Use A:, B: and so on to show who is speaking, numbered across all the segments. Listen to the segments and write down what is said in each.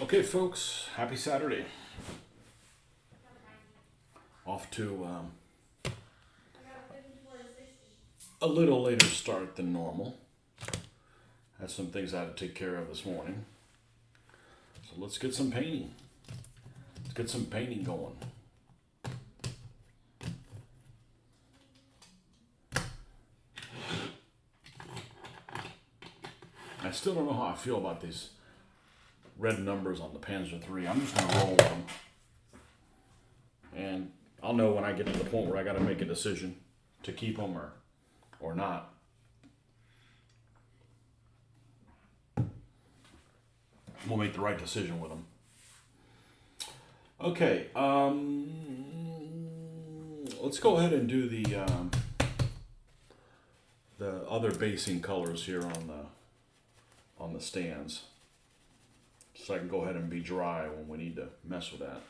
A: Okay, folks, happy Saturday. Off to a little later start than normal. Had some things I had to take care of this morning. So let's get some painting. Let's get some painting going. I still don't know how I feel about these red numbers on the Panzer III. I'm just going to roll with them. And I'll know when I get to the point where I got to make a decision to keep them or not. We'll make the right decision with them. Okay, let's go ahead and do the other basing colors here on the stands, so I can go ahead and be dry when we need to mess with that.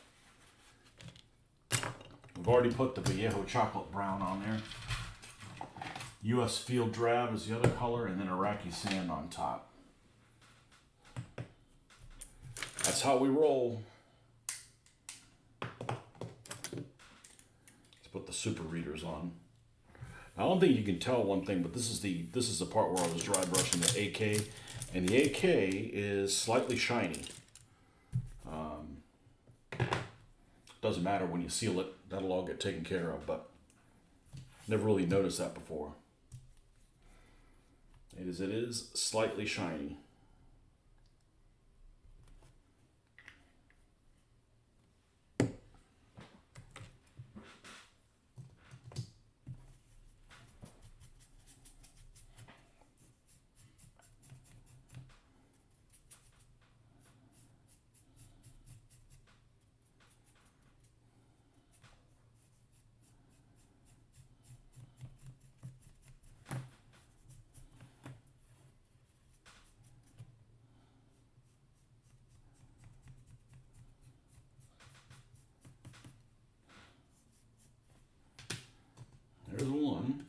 A: We've already put the Viejo chocolate brown on there. US Field Drab is the other color, and then Iraqi Sand on top. That's how we roll. Let's put the super readers on. I don't think you can tell one thing, but this is the part where I was dry brushing the AK, and the AK is slightly shiny. Doesn't matter when you seal it; that'll all get taken care of. But never really noticed that before. It is slightly shiny. There's one.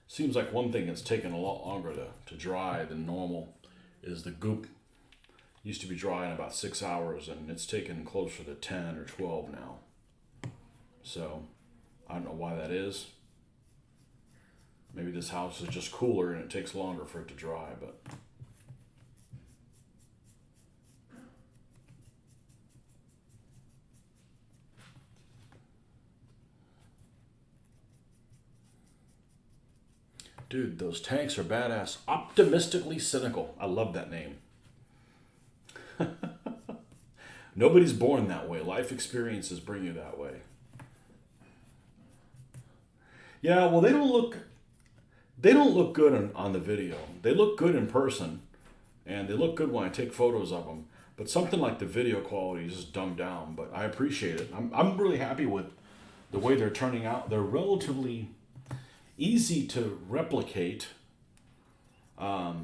A: Seems like one thing that's taken a lot longer to dry than normal is the goop. Used to be dry in about 6 hours, and it's taken closer to 10 or 12 now. So I don't know why that is. Maybe this house is just cooler and it takes longer for it to dry, but dude, those tanks are badass. Optimistically cynical. I love that name. Nobody's born that way. Life experiences bring you that way. Yeah, well, they don't look good on the video. They look good in person, and they look good when I take photos of them. But something like the video quality is just dumbed down. But I appreciate it. I'm really happy with the way they're turning out. They're relatively easy to replicate. I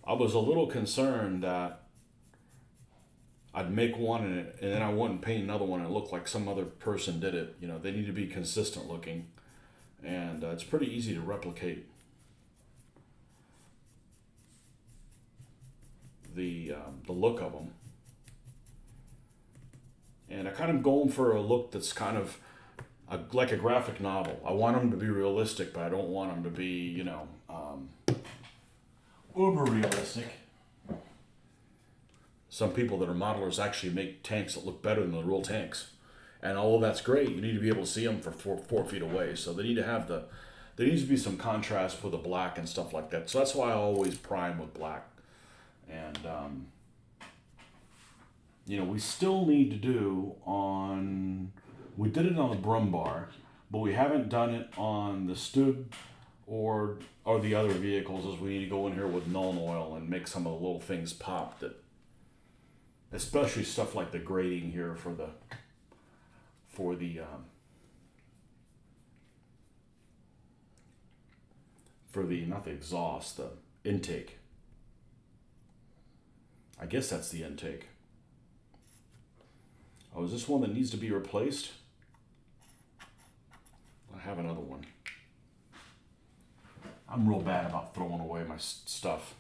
A: was a little concerned that I'd make one and then I wouldn't paint another one and it looked like some other person did it. You know, they need to be consistent looking, and it's pretty easy to replicate the look of them. And I kind of going for a look that's kind of like a graphic novel. I want them to be realistic, but I don't want them to be, uber realistic. Some people that are modelers actually make tanks that look better than the real tanks. And although that's great, you need to be able to see them from 4 feet away. So they need to have there needs to be some contrast for the black and stuff like that. So that's why I always prime with black. And, we still need to do we did it on the Brum bar, but we haven't done it on the Stug or the other vehicles is we need to go in here with Null oil and make some of the little things pop, that especially stuff like the grating here for the not the exhaust, the intake. I guess that's the intake. Oh, is this one that needs to be replaced? I have another one. I'm real bad about throwing away my stuff.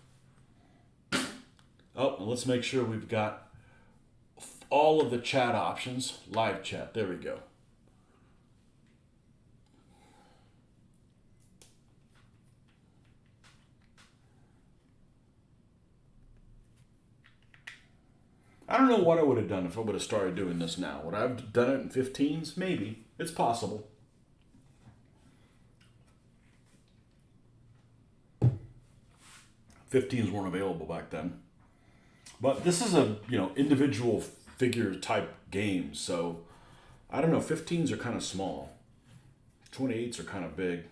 A: Oh, and let's make sure we've got all of the chat options. Live chat, there we go. I don't know what I would have done if I would have started doing this now. Would I have done it in 15s? Maybe. It's possible. 15s weren't available back then. But this is a, individual figure type game, so I don't know, 15s are kind of small. 28s are kind of big.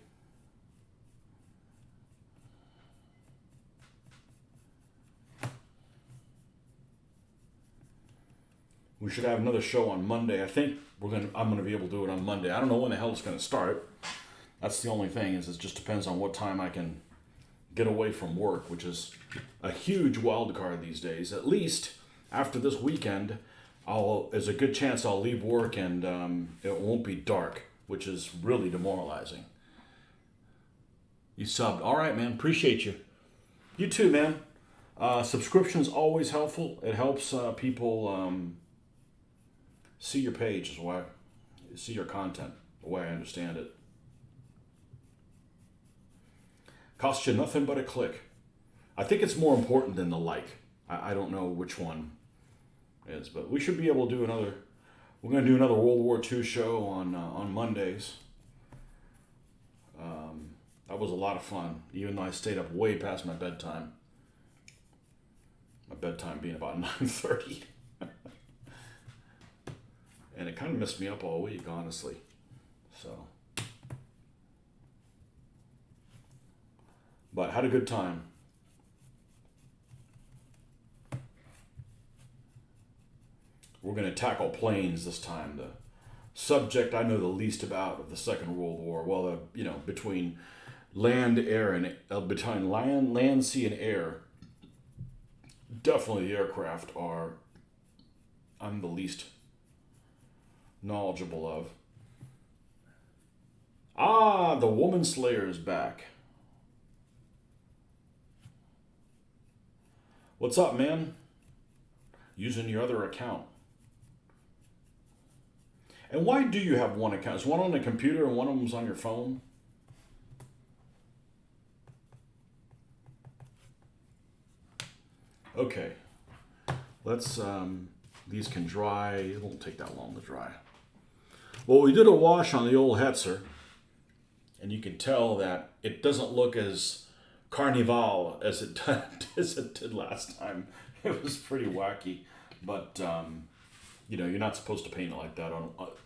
A: We should have another show on Monday. I think I'm gonna be able to do it on Monday. I don't know when the hell it's gonna start. That's the only thing, is it just depends on what time I can get away from work, which is a huge wild card these days. At least after this weekend, there's a good chance I'll leave work and it won't be dark, which is really demoralizing. You subbed. All right, man. Appreciate you. You too, man. Subscription's always helpful. It helps people see your page, see your content, the way I understand it. Costs you nothing but a click. I think it's more important than the like. I don't know which one is, but we should be able to do another. We're going to do another World War II show on Mondays. That was a lot of fun, even though I stayed up way past my bedtime. My bedtime being about 9:30. And it kind of messed me up all week, honestly. So, but had a good time. We're going to tackle planes this time. The subject I know the least about of the Second World War. Well, between land, air, and between land, sea, and air. Definitely the aircraft I'm the least knowledgeable of. The Woman Slayer is back. What's up, man? Using your other account. And why do you have one account? Is one on the computer and one of them's on your phone? Okay. Let's, these can dry. It won't take that long to dry. Well, we did a wash on the old Hetzer, and you can tell that it doesn't look as carnival as it did last time. It was pretty wacky, but you're not supposed to paint it like that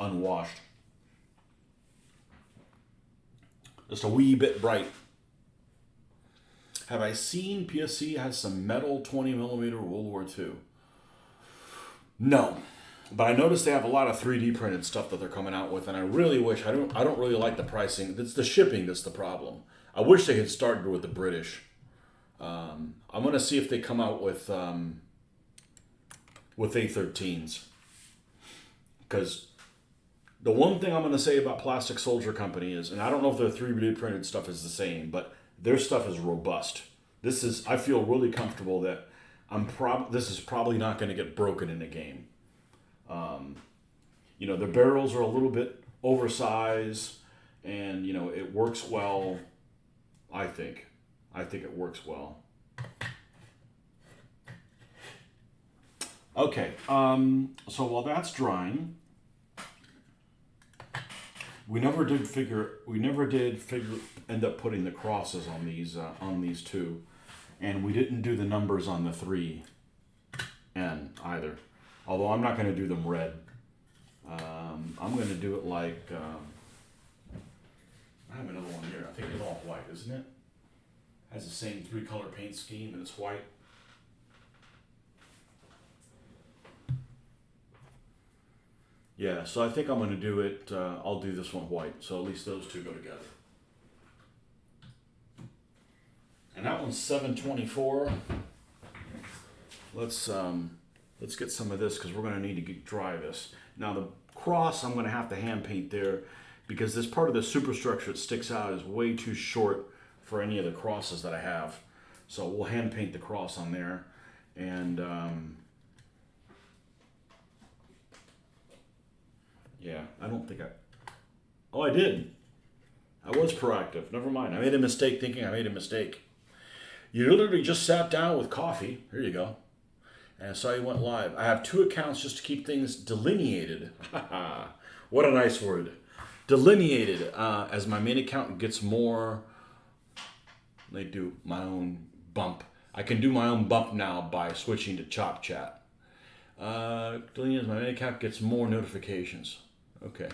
A: unwashed. Just a wee bit bright. Have I seen PSC has some metal 20mm World War II? No. But I noticed they have a lot of 3D printed stuff that they're coming out with, and I really wish, I don't really like the pricing. It's the shipping that's the problem. I wish they had started with the British. I'm going to see if they come out with A13s. Because the one thing I'm going to say about Plastic Soldier Company is, and I don't know if their 3D printed stuff is the same, but their stuff is robust. I feel really comfortable that this is probably not going to get broken in the game. The barrels are a little bit oversized, and it works well. I think it works well. Okay, so while that's drying, we never did end up putting the crosses on these two, and we didn't do the numbers on the 3N either. Although I'm not going to do them red. I'm going to do it like, I have another one here. I think it's all white. isn't it? Has the same 3-color paint scheme and it's white. Yeah, so I think I'm going to do it, I'll do this one white, so at least those two go together. And that one's 724. Let's get some of this because we're going to need to dry this. Now the cross I'm going to have to hand paint there because this part of the superstructure that sticks out is way too short for any of the crosses that I have. So we'll hand paint the cross on there. And yeah, I don't think I did. I was proactive. Never mind. I made a mistake thinking I made a mistake. You literally just sat down with coffee. Here you go. And I saw you went live. I have 2 accounts just to keep things delineated. What a nice word. Delineated. As my main account gets more, they do my own bump. I can do my own bump now by switching to Chop Chat. Delineated as my main account gets more notifications. Okay.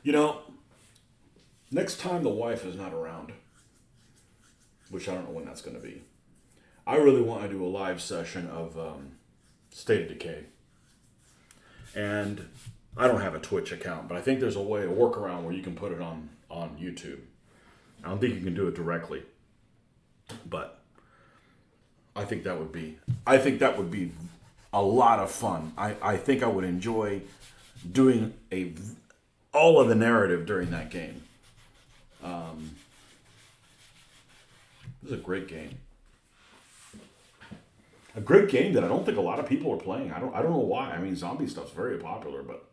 A: You know, next time the wife is not around, which I don't know when that's going to be, I really want to do a live session of State of Decay. And I don't have a Twitch account, but I think there's a way, a workaround where you can put it on YouTube. I don't think you can do it directly, but I think that would be a lot of fun. I think I would enjoy doing all of the narrative during that game. This is a great game. A great game that I don't think a lot of people are playing. I don't know why. I mean, zombie stuff's very popular, but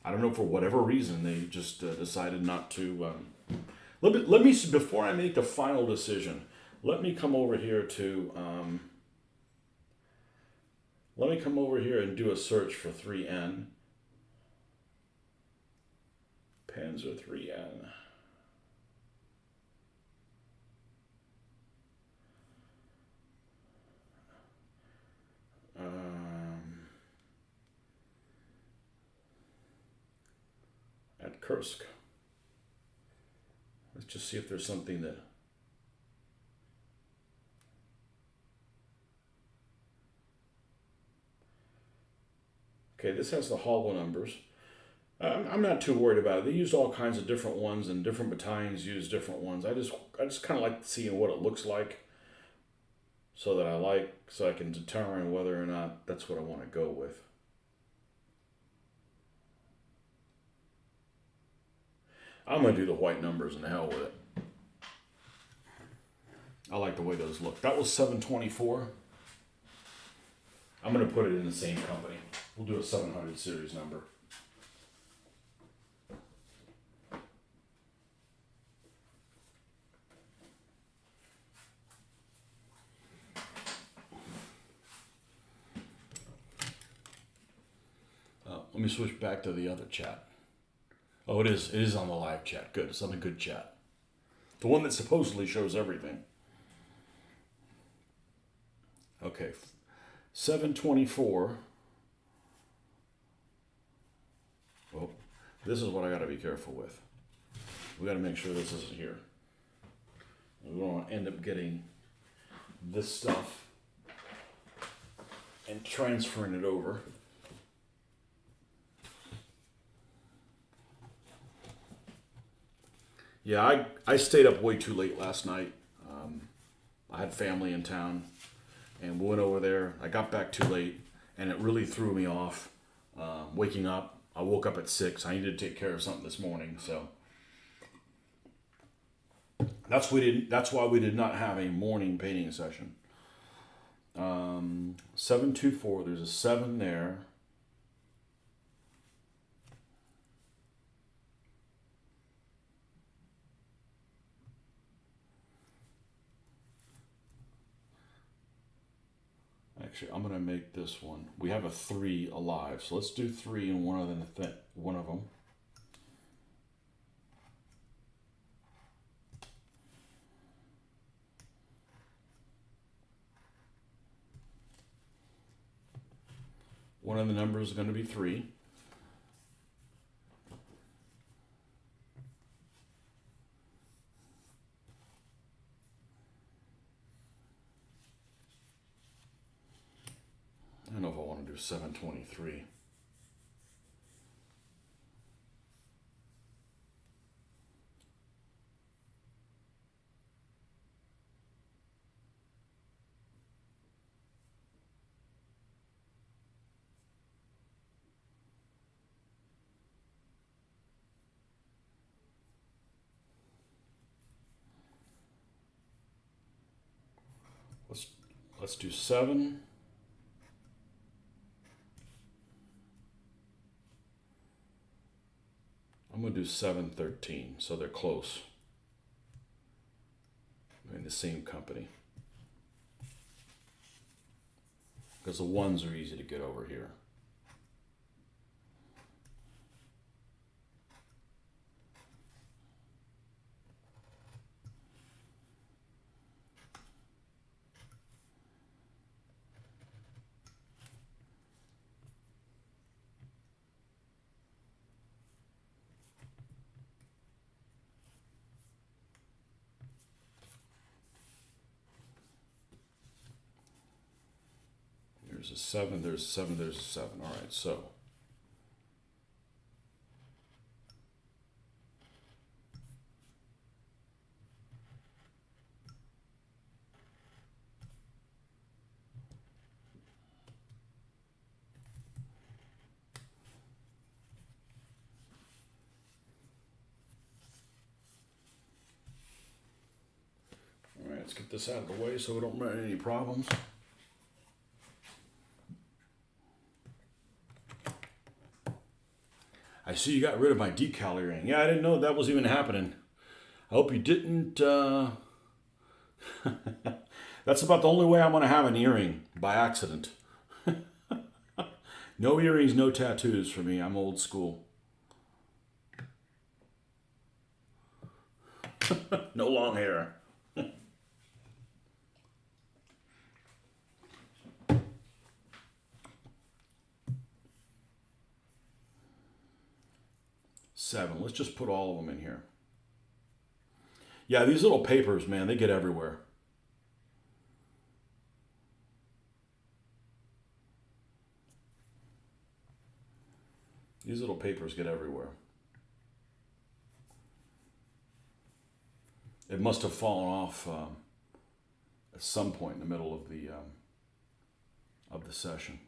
A: I don't know, for whatever reason they just decided not to. Let me before I make the final decision. Let me come over here to. Let me come over here and do a search for 3N. Panzer 3N. At Kursk. Let's just see if there's something that. Okay, this has the hollow numbers. I'm not too worried about it. They used all kinds of different ones, and different battalions use different ones. I just kind of like seeing what it looks like, so I can determine whether or not that's what I want to go with. I'm gonna do the white numbers and the hell with it. I like the way those look. That was 724. I'm gonna put it in the same company. We'll do a 700 series number. Let me switch back to the other chat. Oh, it is. It is on the live chat. Good. It's on the good chat. The one that supposedly shows everything. Okay. 724. Oh, this is what I got to be careful with. We got to make sure this isn't here. We don't want to end up getting this stuff and transferring it over. Yeah, I stayed up way too late last night. I had family in town, and we went over there. I got back too late, and it really threw me off. Waking up, I woke up at 6. I needed to take care of something this morning, so that's why we did not have a morning painting session. 724. There's a 7 there. Actually, I'm going to make this one. We have a 3 alive, so let's do 3 in one of them. One of the numbers is going to be 3. I don't know if I want to do 723. Let's do 7. I'm going to do 713, so they're close. They're in the same company. Because the 1s are easy to get over here. There's a 7, there's a 7, there's a 7. All right, so all right, let's get this out of the way so we don't run into any problems. I see you got rid of my decal earring. Yeah, I didn't know that was even happening. I hope you didn't. That's about the only way I'm going to have an earring, by accident. No earrings, no tattoos for me. I'm old school. No long hair. Seven. Let's just put all of them in here. Yeah, these little papers, man, they get everywhere. These little papers get everywhere. It must have fallen off at some point in the middle of the session.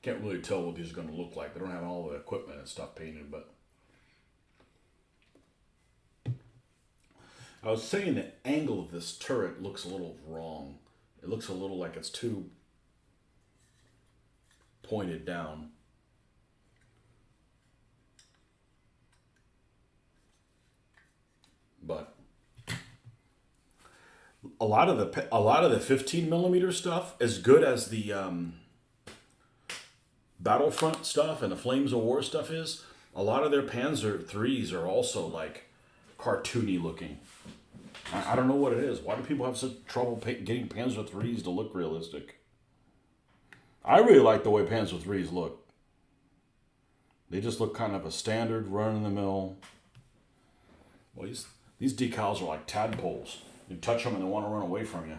A: Can't really tell what these are going to look like. They don't have all the equipment and stuff painted, but I was saying the angle of this turret looks a little wrong. It looks a little like it's too pointed down. But a lot of the 15 millimeter stuff, as good as the Battlefront stuff and the Flames of War stuff is, a lot of their Panzer IIIs are also like cartoony looking. I don't know what it is. Why do people have such trouble getting Panzer IIIs to look realistic? I really like the way Panzer IIIs look. They just look kind of a standard, run-in-the-mill. Well, these decals are like tadpoles. You touch them and they want to run away from you.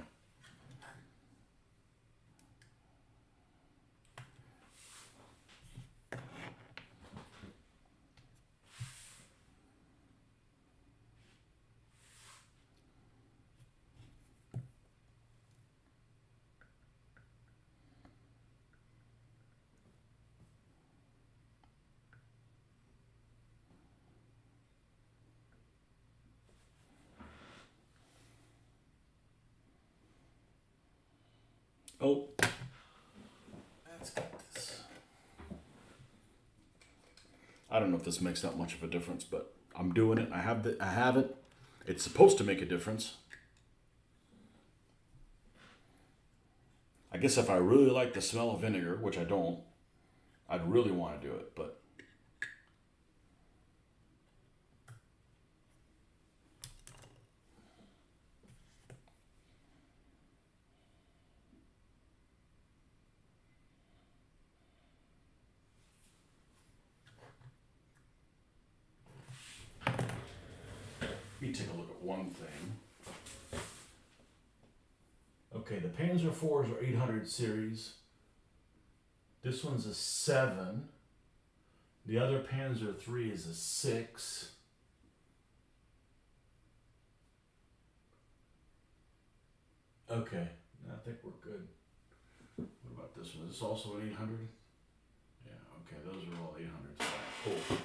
A: Oh, let's get this. I don't know if this makes that much of a difference, but I'm doing it. I have it. It's supposed to make a difference. I guess if I really like the smell of vinegar, which I don't, I'd really want to do it, but let me take a look at one thing. Okay, the Panzer IVs are 800 series. This one's a 7. The other Panzer III is a 6. Okay, I think we're good. What about this one? Is this also an 800? Yeah, okay, those are all 800s. Cool.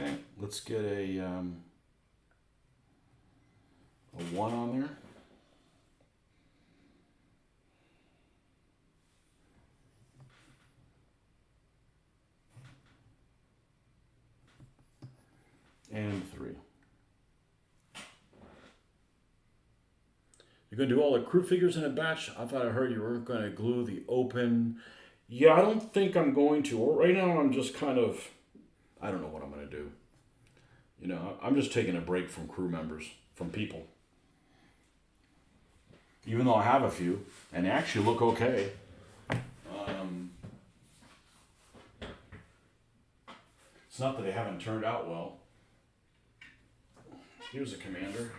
A: Okay, let's get a 1 on there. And 3. You're going to do all the crew figures in a batch? I thought I heard you weren't going to glue the open. Yeah, I don't think I'm going to. Right now, I'm just kind of, I don't know what I'm going to do. You know, I'm just taking a break from crew members, from people. Even though I have a few, and they actually look okay. It's not that they haven't turned out well. Here's a commander.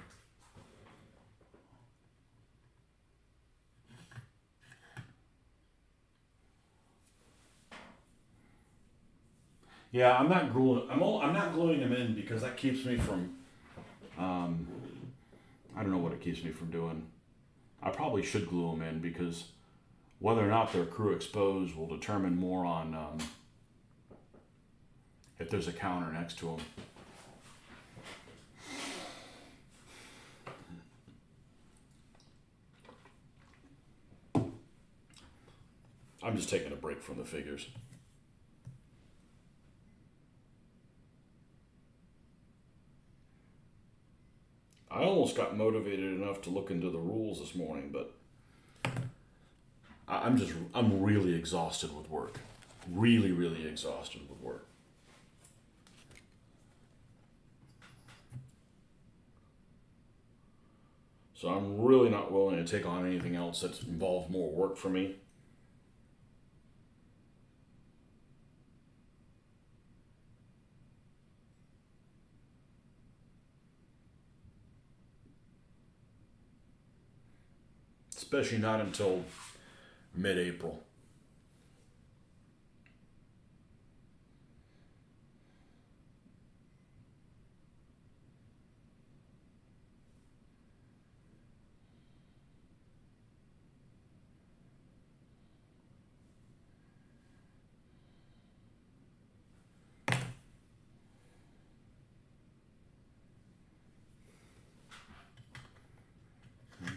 A: Yeah, I'm not gluing. I'm not gluing them in because that keeps me from. I don't know what it keeps me from doing. I probably should glue them in because whether or not they're crew exposed will determine more on if there's a counter next to them. I'm just taking a break from the figures. I almost got motivated enough to look into the rules this morning, but I'm really exhausted with work. Really, really exhausted with work. So I'm really not willing to take on anything else that's involved more work for me. Especially not until mid-April.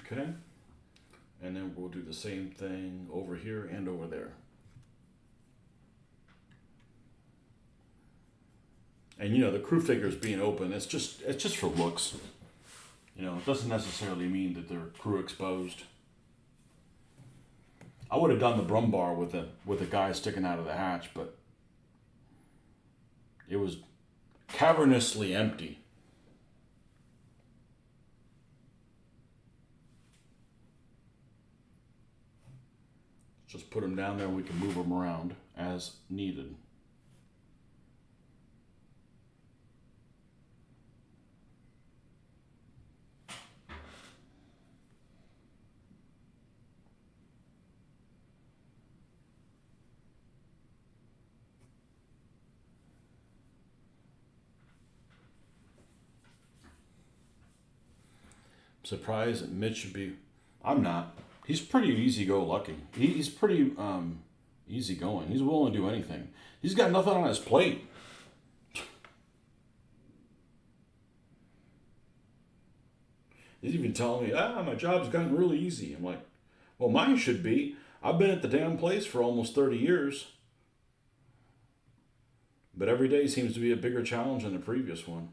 A: Okay? And then we'll do the same thing over here and over there. And you know, the crew figures being open, it's just for looks. You know, it doesn't necessarily mean that they're crew exposed. I would have done the brum bar with a guy sticking out of the hatch, but it was cavernously empty. Just put them down there, we can move them around as needed. Surprised that Mitch should be. I'm not. He's pretty easy-go-lucky. He's pretty easygoing. He's willing to do anything. He's got nothing on his plate. He's even telling me, my job's gotten really easy. I'm like, well, mine should be. I've been at the damn place for almost 30 years. But every day seems to be a bigger challenge than the previous one.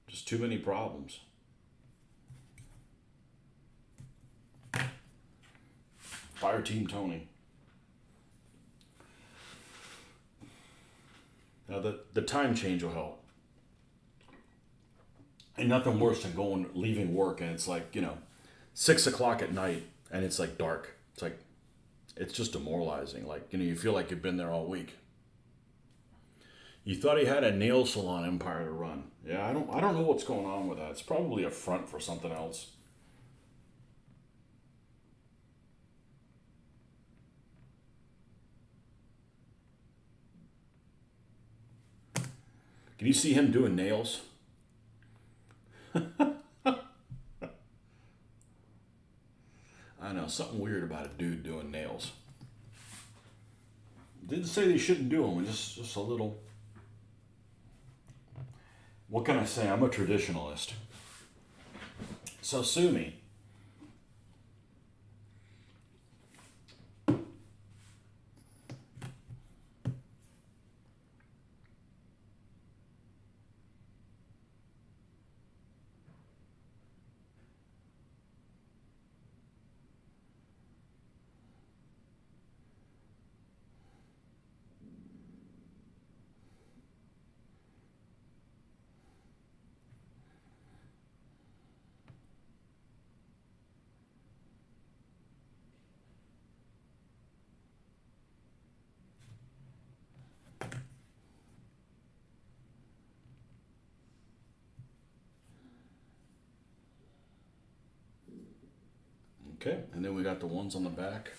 A: Just too many problems. Fire Team Tony. Now the time change will help. And nothing worse than leaving work and it's like, 6 o'clock at night and it's like dark. It's just demoralizing. Like, you feel like you've been there all week. You thought he had a nail salon empire to run. Yeah, I don't know what's going on with that. It's probably a front for something else. Can you see him doing nails? I know, something weird about a dude doing nails. Didn't say they shouldn't do them, just a little. What can I say? I'm a traditionalist. So sue me. Okay, and then we got the ones on the back.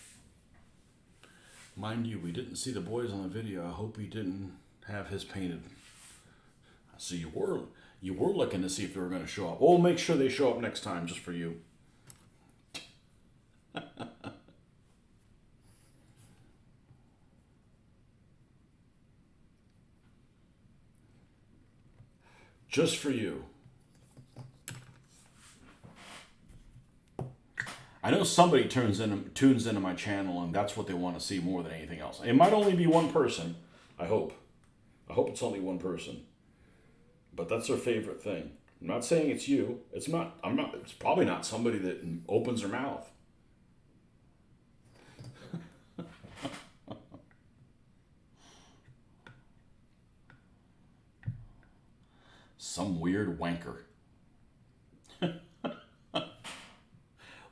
A: Mind you, we didn't see the boys on the video. I hope he didn't have his painted. So you were looking to see if they were going to show up. We'll make sure they show up next time just for you. Just for you. I know somebody tunes into my channel and that's what they want to see more than anything else. It might only be one person, I hope. I hope it's only one person. But that's their favorite thing. I'm not saying it's you. It's probably not somebody that opens their mouth. Some weird wanker.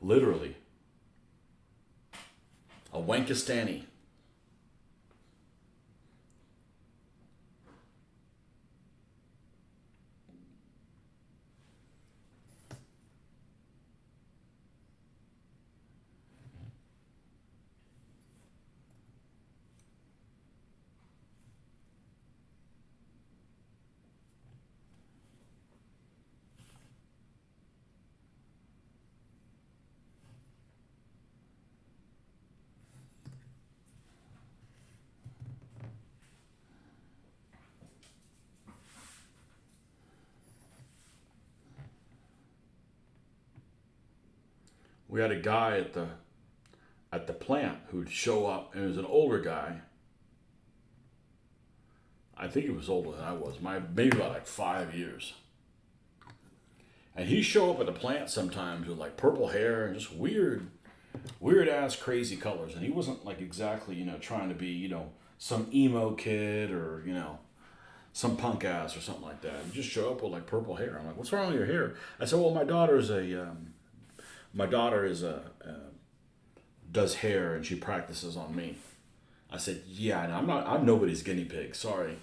A: Literally. A Wankistani. We had a guy at the plant who'd show up, and he was an older guy. I think he was older than I was, maybe about like 5 years. And he'd show up at the plant sometimes with like purple hair and just weird ass crazy colors. And he wasn't like exactly, trying to be, some emo kid or, some punk ass or something like that. He'd just show up with like purple hair. I'm like, what's wrong with your hair? I said, well, my daughter does hair and she practices on me. I said, yeah, I'm nobody's guinea pig. Sorry,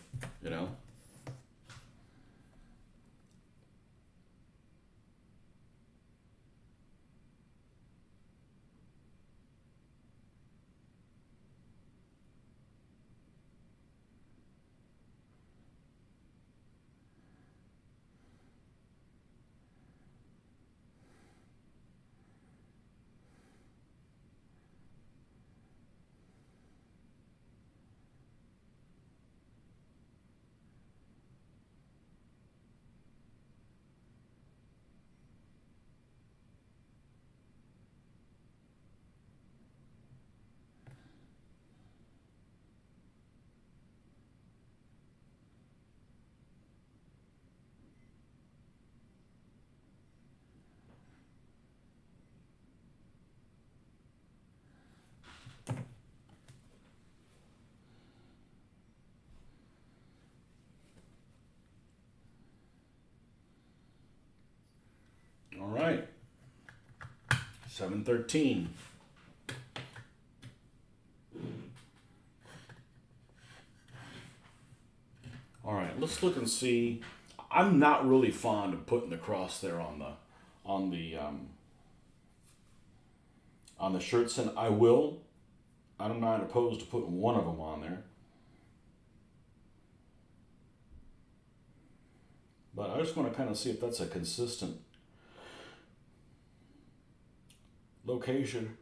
A: 713. All right, let's look and see. I'm not really fond of putting the cross there on the um, on the shirts, and I will. I'm not opposed to putting one of them on there, but I just want to kind of see if that's a consistent location.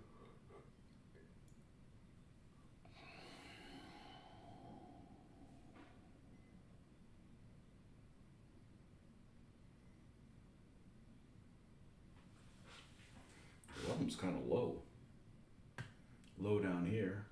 A: One of them's kind of low down here.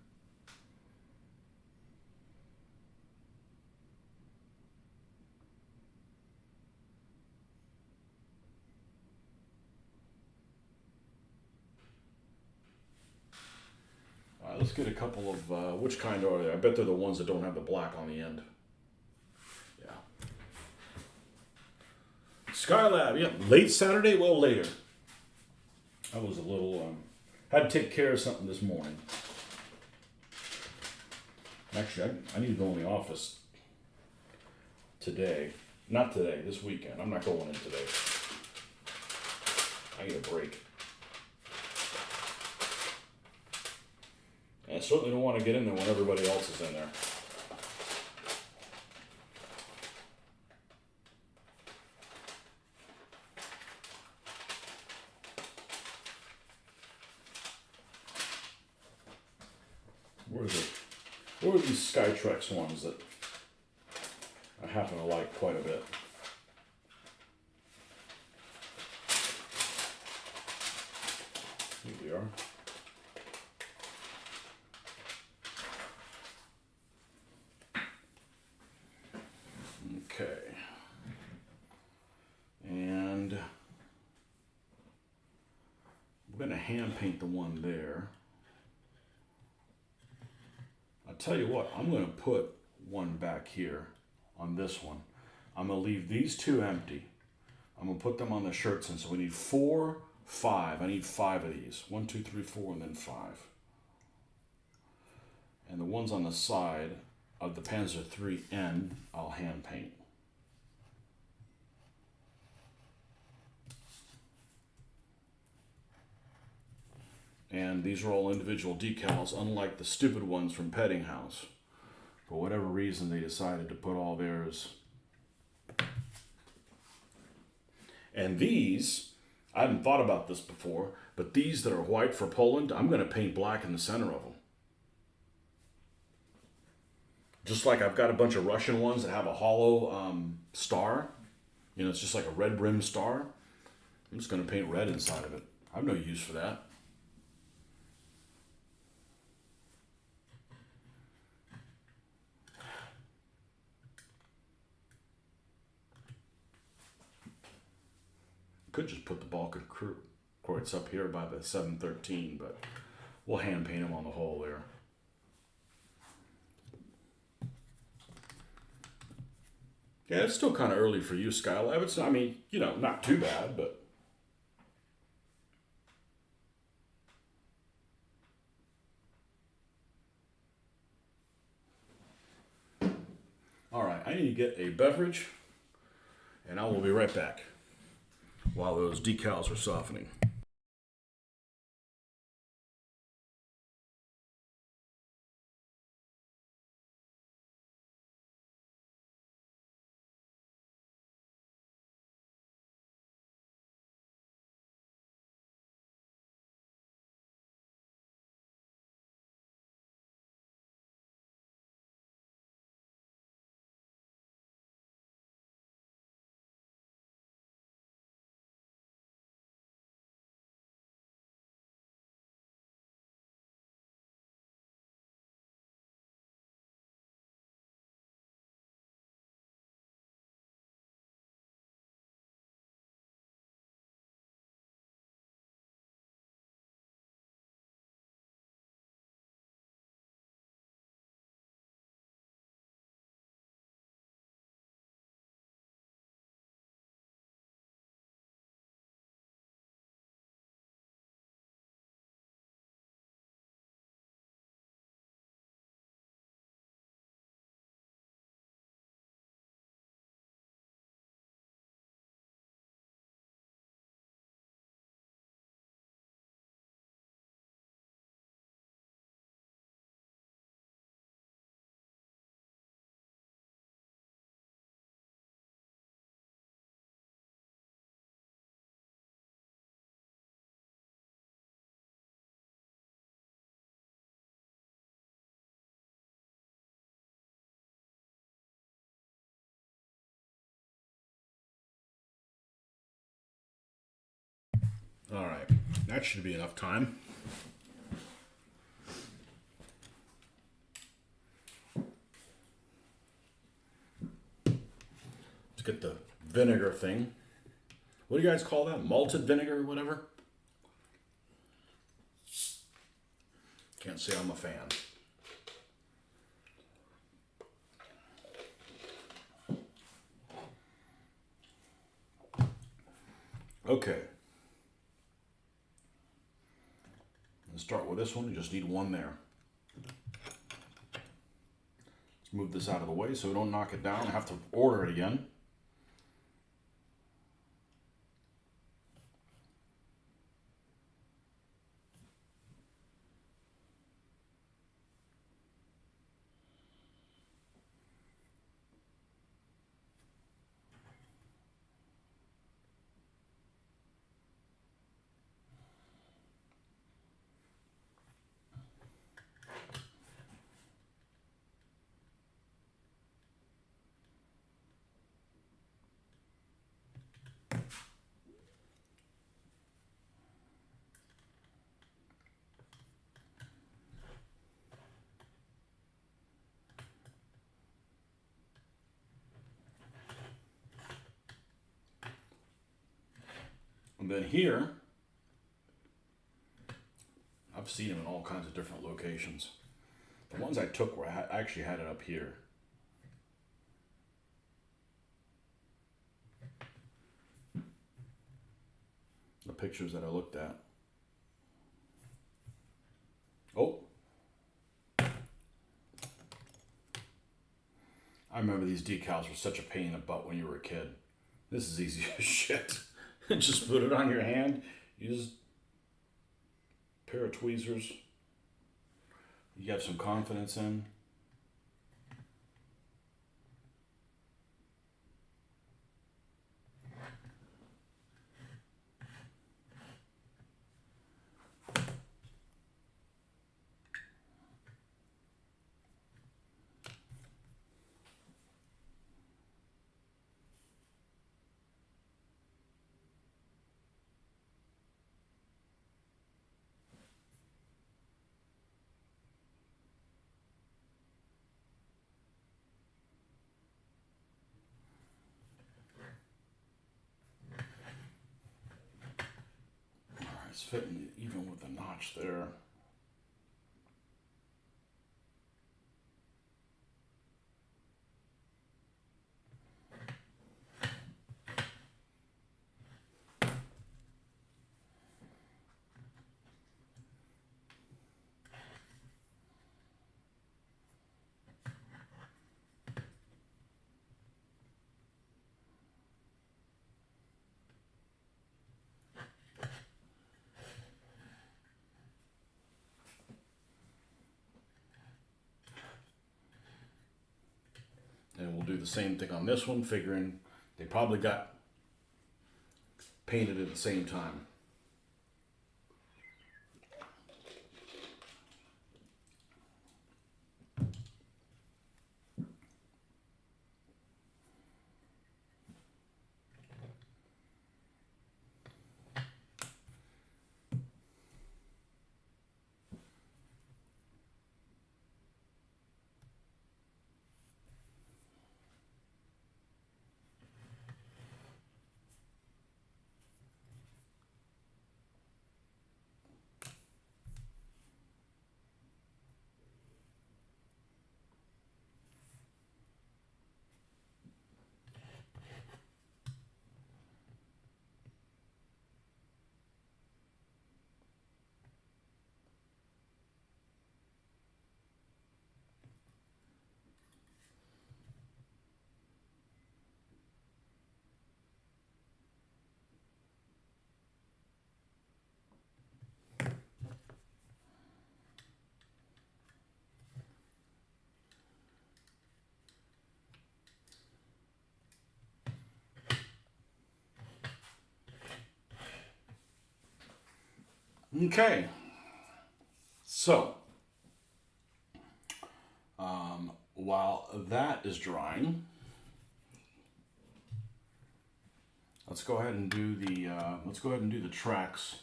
A: All right, let's get a couple of, which kind are they? I bet they're the ones that don't have the black on the end. Yeah. Skylab, yep. Late Saturday? Well, later. I was a little, had to take care of something this morning. Actually, I need to go in the office today. Not today, this weekend. I'm not going in today. I need a break. And I certainly don't want to get in there when everybody else is in there. Where are these Skytrex ones that I happen to like quite a bit? Here we are. Okay. And we're going to hand paint the one there. I'll tell you what, I'm going to put one back here on this one. I'm going to leave these two empty. I'm going to put them on the shirts, and so we need 4, 5. I need 5 of these. 1, 2, 3, 4, and then 5. And the ones on the side of the Panzer IIIN, I'll hand paint. And these are all individual decals, unlike the stupid ones from Pettinghouse. For whatever reason, they decided to put all theirs. And these, I hadn't thought about this before, but these that are white for Poland, I'm going to paint black in the center of them. Just like I've got a bunch of Russian ones that have a hollow star. You know, it's just like a red rim star. I'm just going to paint red inside of it. I have no use for that. Could just put the Balkan quotes up here by the 713, but we'll hand paint them on the whole there. Yeah, it's still kind of early for you, Skylab. It's, I mean, you know, not too bad, but. All right, I need to get a beverage, and I will be right back while those decals are softening. All right, that should be enough time. Let's get the vinegar thing. What do you guys call that? Malted vinegar or whatever? Can't say I'm a fan. Okay. Let's start with this one. You just need one there. Let's move this out of the way so we don't knock it down. I have to order it again. And then here, I've seen them in all kinds of different locations. The ones I took were I actually had it up here. The pictures that I looked at. Oh. I remember these decals were such a pain in the butt when you were a kid. This is easy as shit. Just put it on your hand. Use a pair of tweezers. You have some confidence in. It's fitting even with the notch there. And we'll do the same thing on this one, figuring they probably got painted at the same time. Okay, so while that is drying, let's go ahead and do the tracks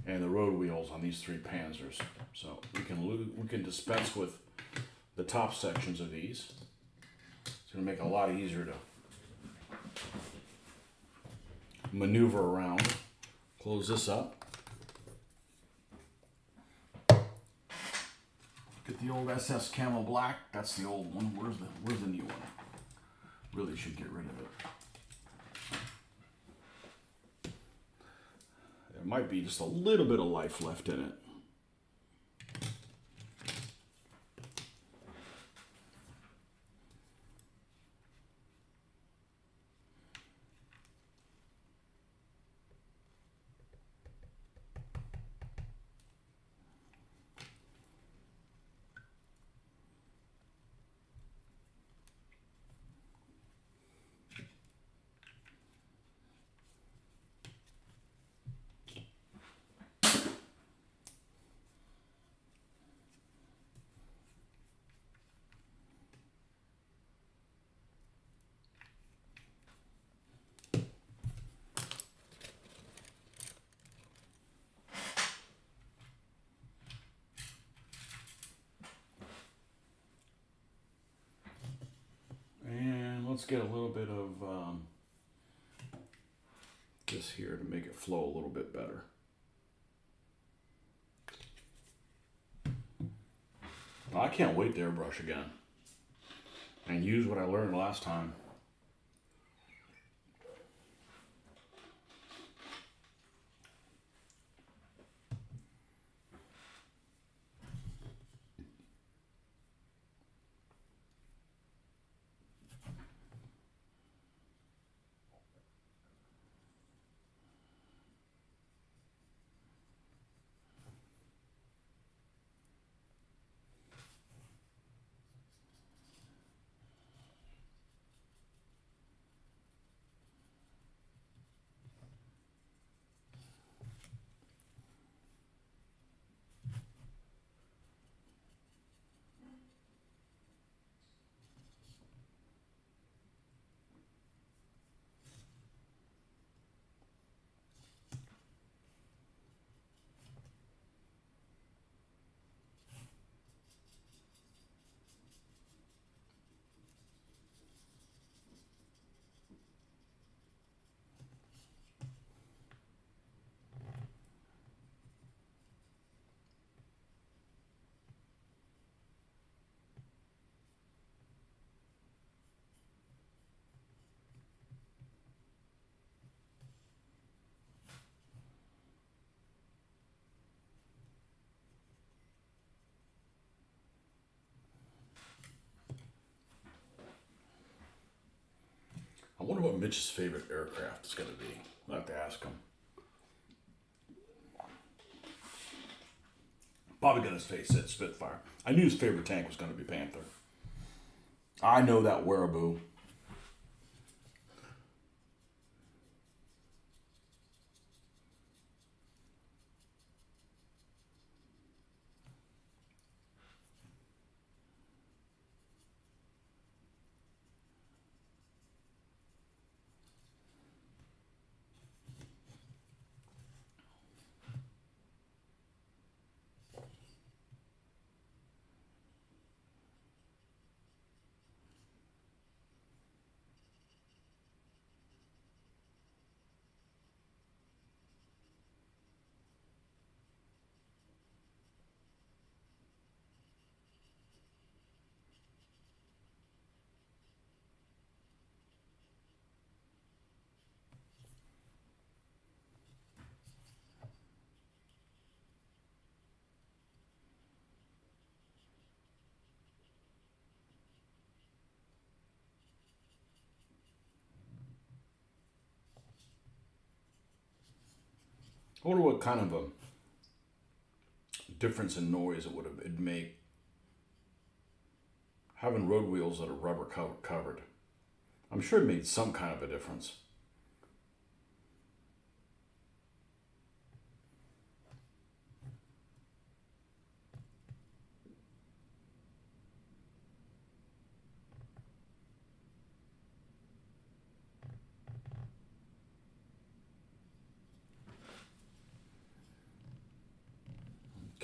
A: and the road wheels on these three Panzers. So we can dispense with the top sections of these. It's going to make it a lot easier to maneuver around. Close this up. Get the old SS Camo Black. That's the old one. Where's the new one? Really should get rid of it. There might be just a little bit of life left in it. Let's get a little bit of this here to make it flow a little bit better. Well, I can't wait to airbrush again and use what I learned last time. I wonder what Mitch's favorite aircraft is going to be. I'll have to ask him. Probably going to say Spitfire. I knew his favorite tank was going to be Panther. I know that Wehraboo. I wonder what kind of a difference in noise it'd make having road wheels that are rubber covered. I'm sure it made some kind of a difference.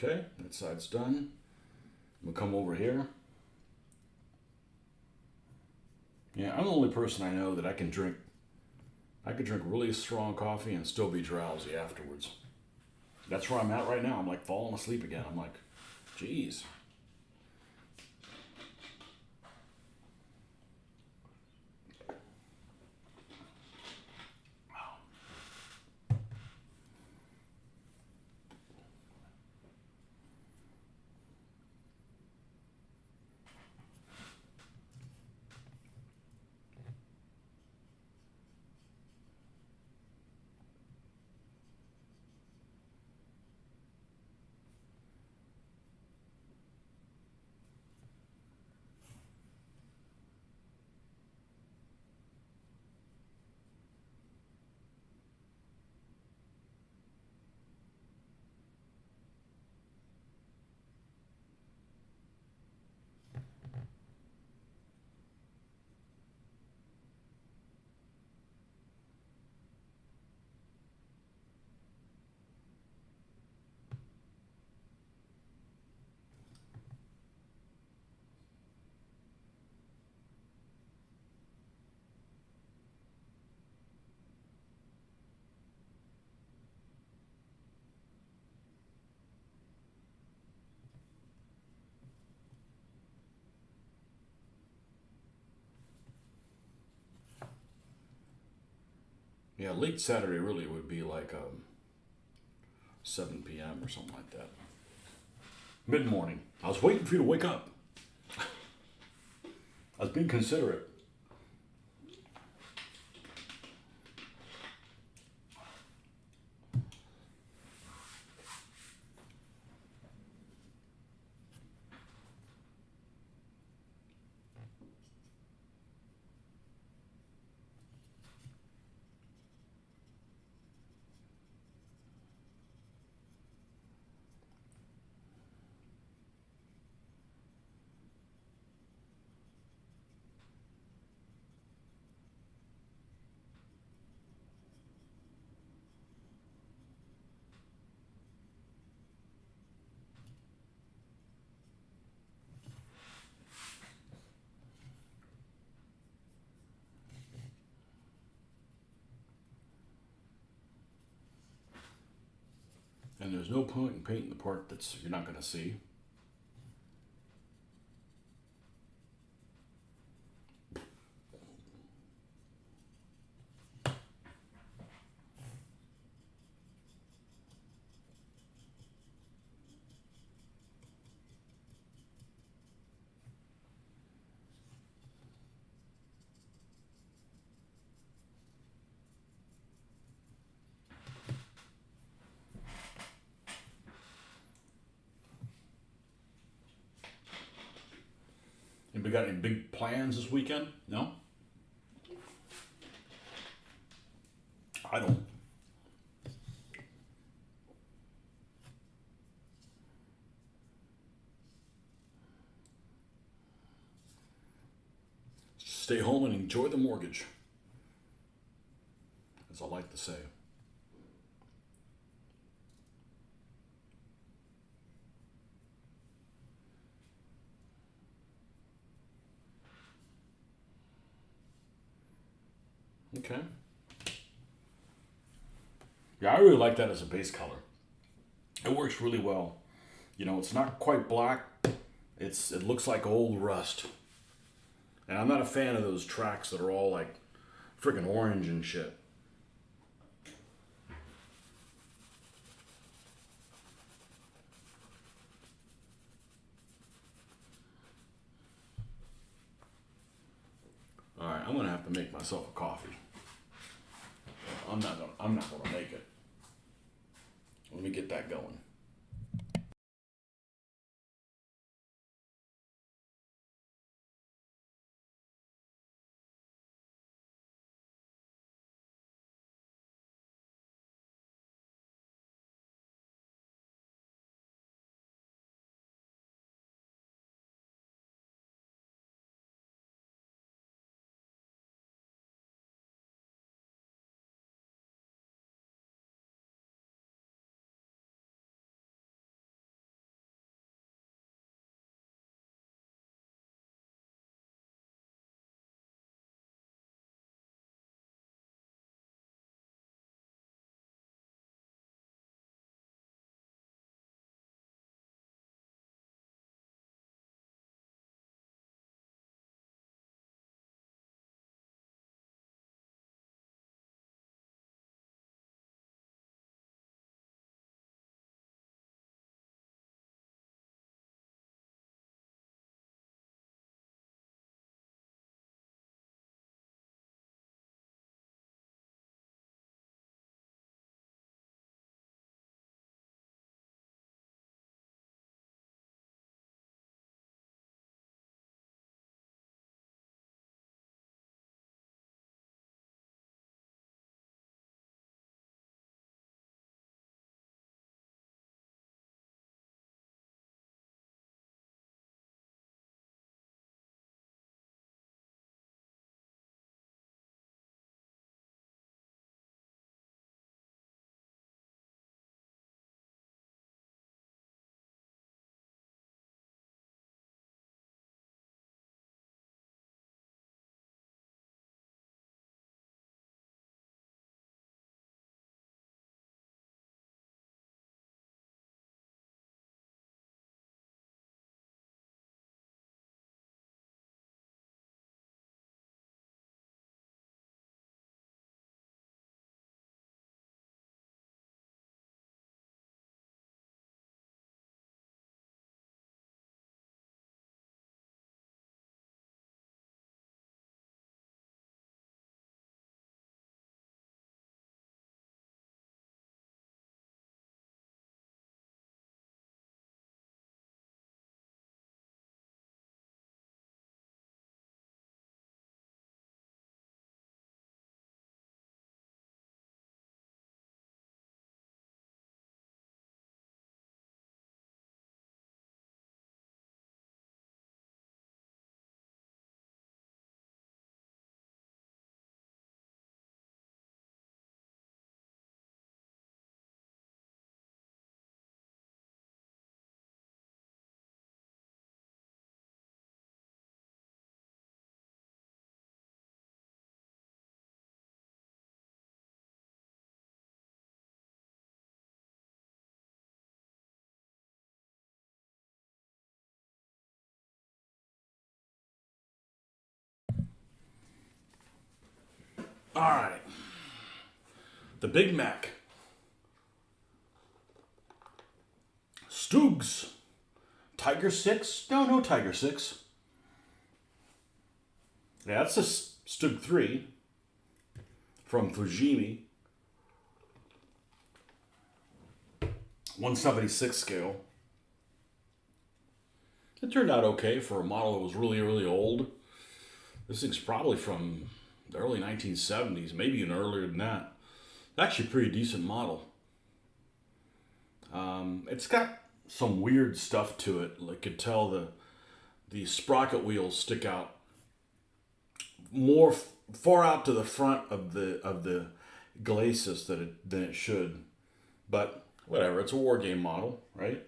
A: Okay, that side's done. We'll come over here. Yeah, I'm the only person I know that I could drink really strong coffee and still be drowsy afterwards. That's where I'm at right now. I'm like falling asleep again. I'm like, geez. Yeah, late Saturday really would be like 7 p.m. or something like that. Mid morning. I was waiting for you to wake up. I was being considerate. And there's no point in painting the part that's you're not going to see. Anybody got any big plans this weekend? No? I don't. Stay home and enjoy the mortgage, as I like to say. Okay. Yeah, I really like that as a base color. It works really well. You know, it's not quite black. It looks like old rust. And I'm not a fan of those tracks that are all like freaking orange and shit. All right, I'm gonna have to make myself a coffee. I'm not gonna make it. Let me get that going. All right. The Big Mac. Stoogs. Tiger 6? No Tiger 6. Yeah, that's a Stug 3 from Fujimi. 176 scale. It turned out okay for a model that was really, really old. This thing's probably from the early 1970s, maybe even earlier than that. Actually, a pretty decent model. It's got some weird stuff to it. I could tell the sprocket wheels stick out more far out to the front of the glacis than it should. But whatever, it's a war game model, right?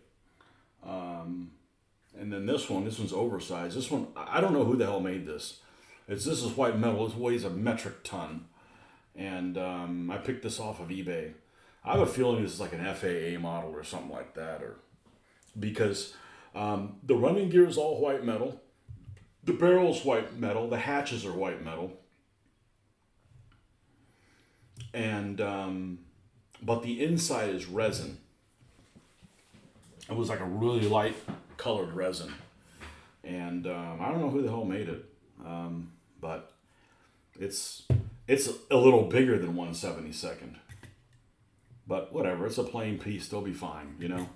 A: And then this one's oversized. This one, I don't know who the hell made this. This is white metal. It weighs a metric ton. And I picked this off of eBay. I have a feeling this is like an FAA model or something like that, or because the running gear is all white metal, the barrel's white metal, the hatches are white metal, and but the inside is resin. It was like a really light colored resin, and I don't know who the hell made it, but it's a little bigger than 1/72. But whatever, it's a plain piece, they'll be fine, you know?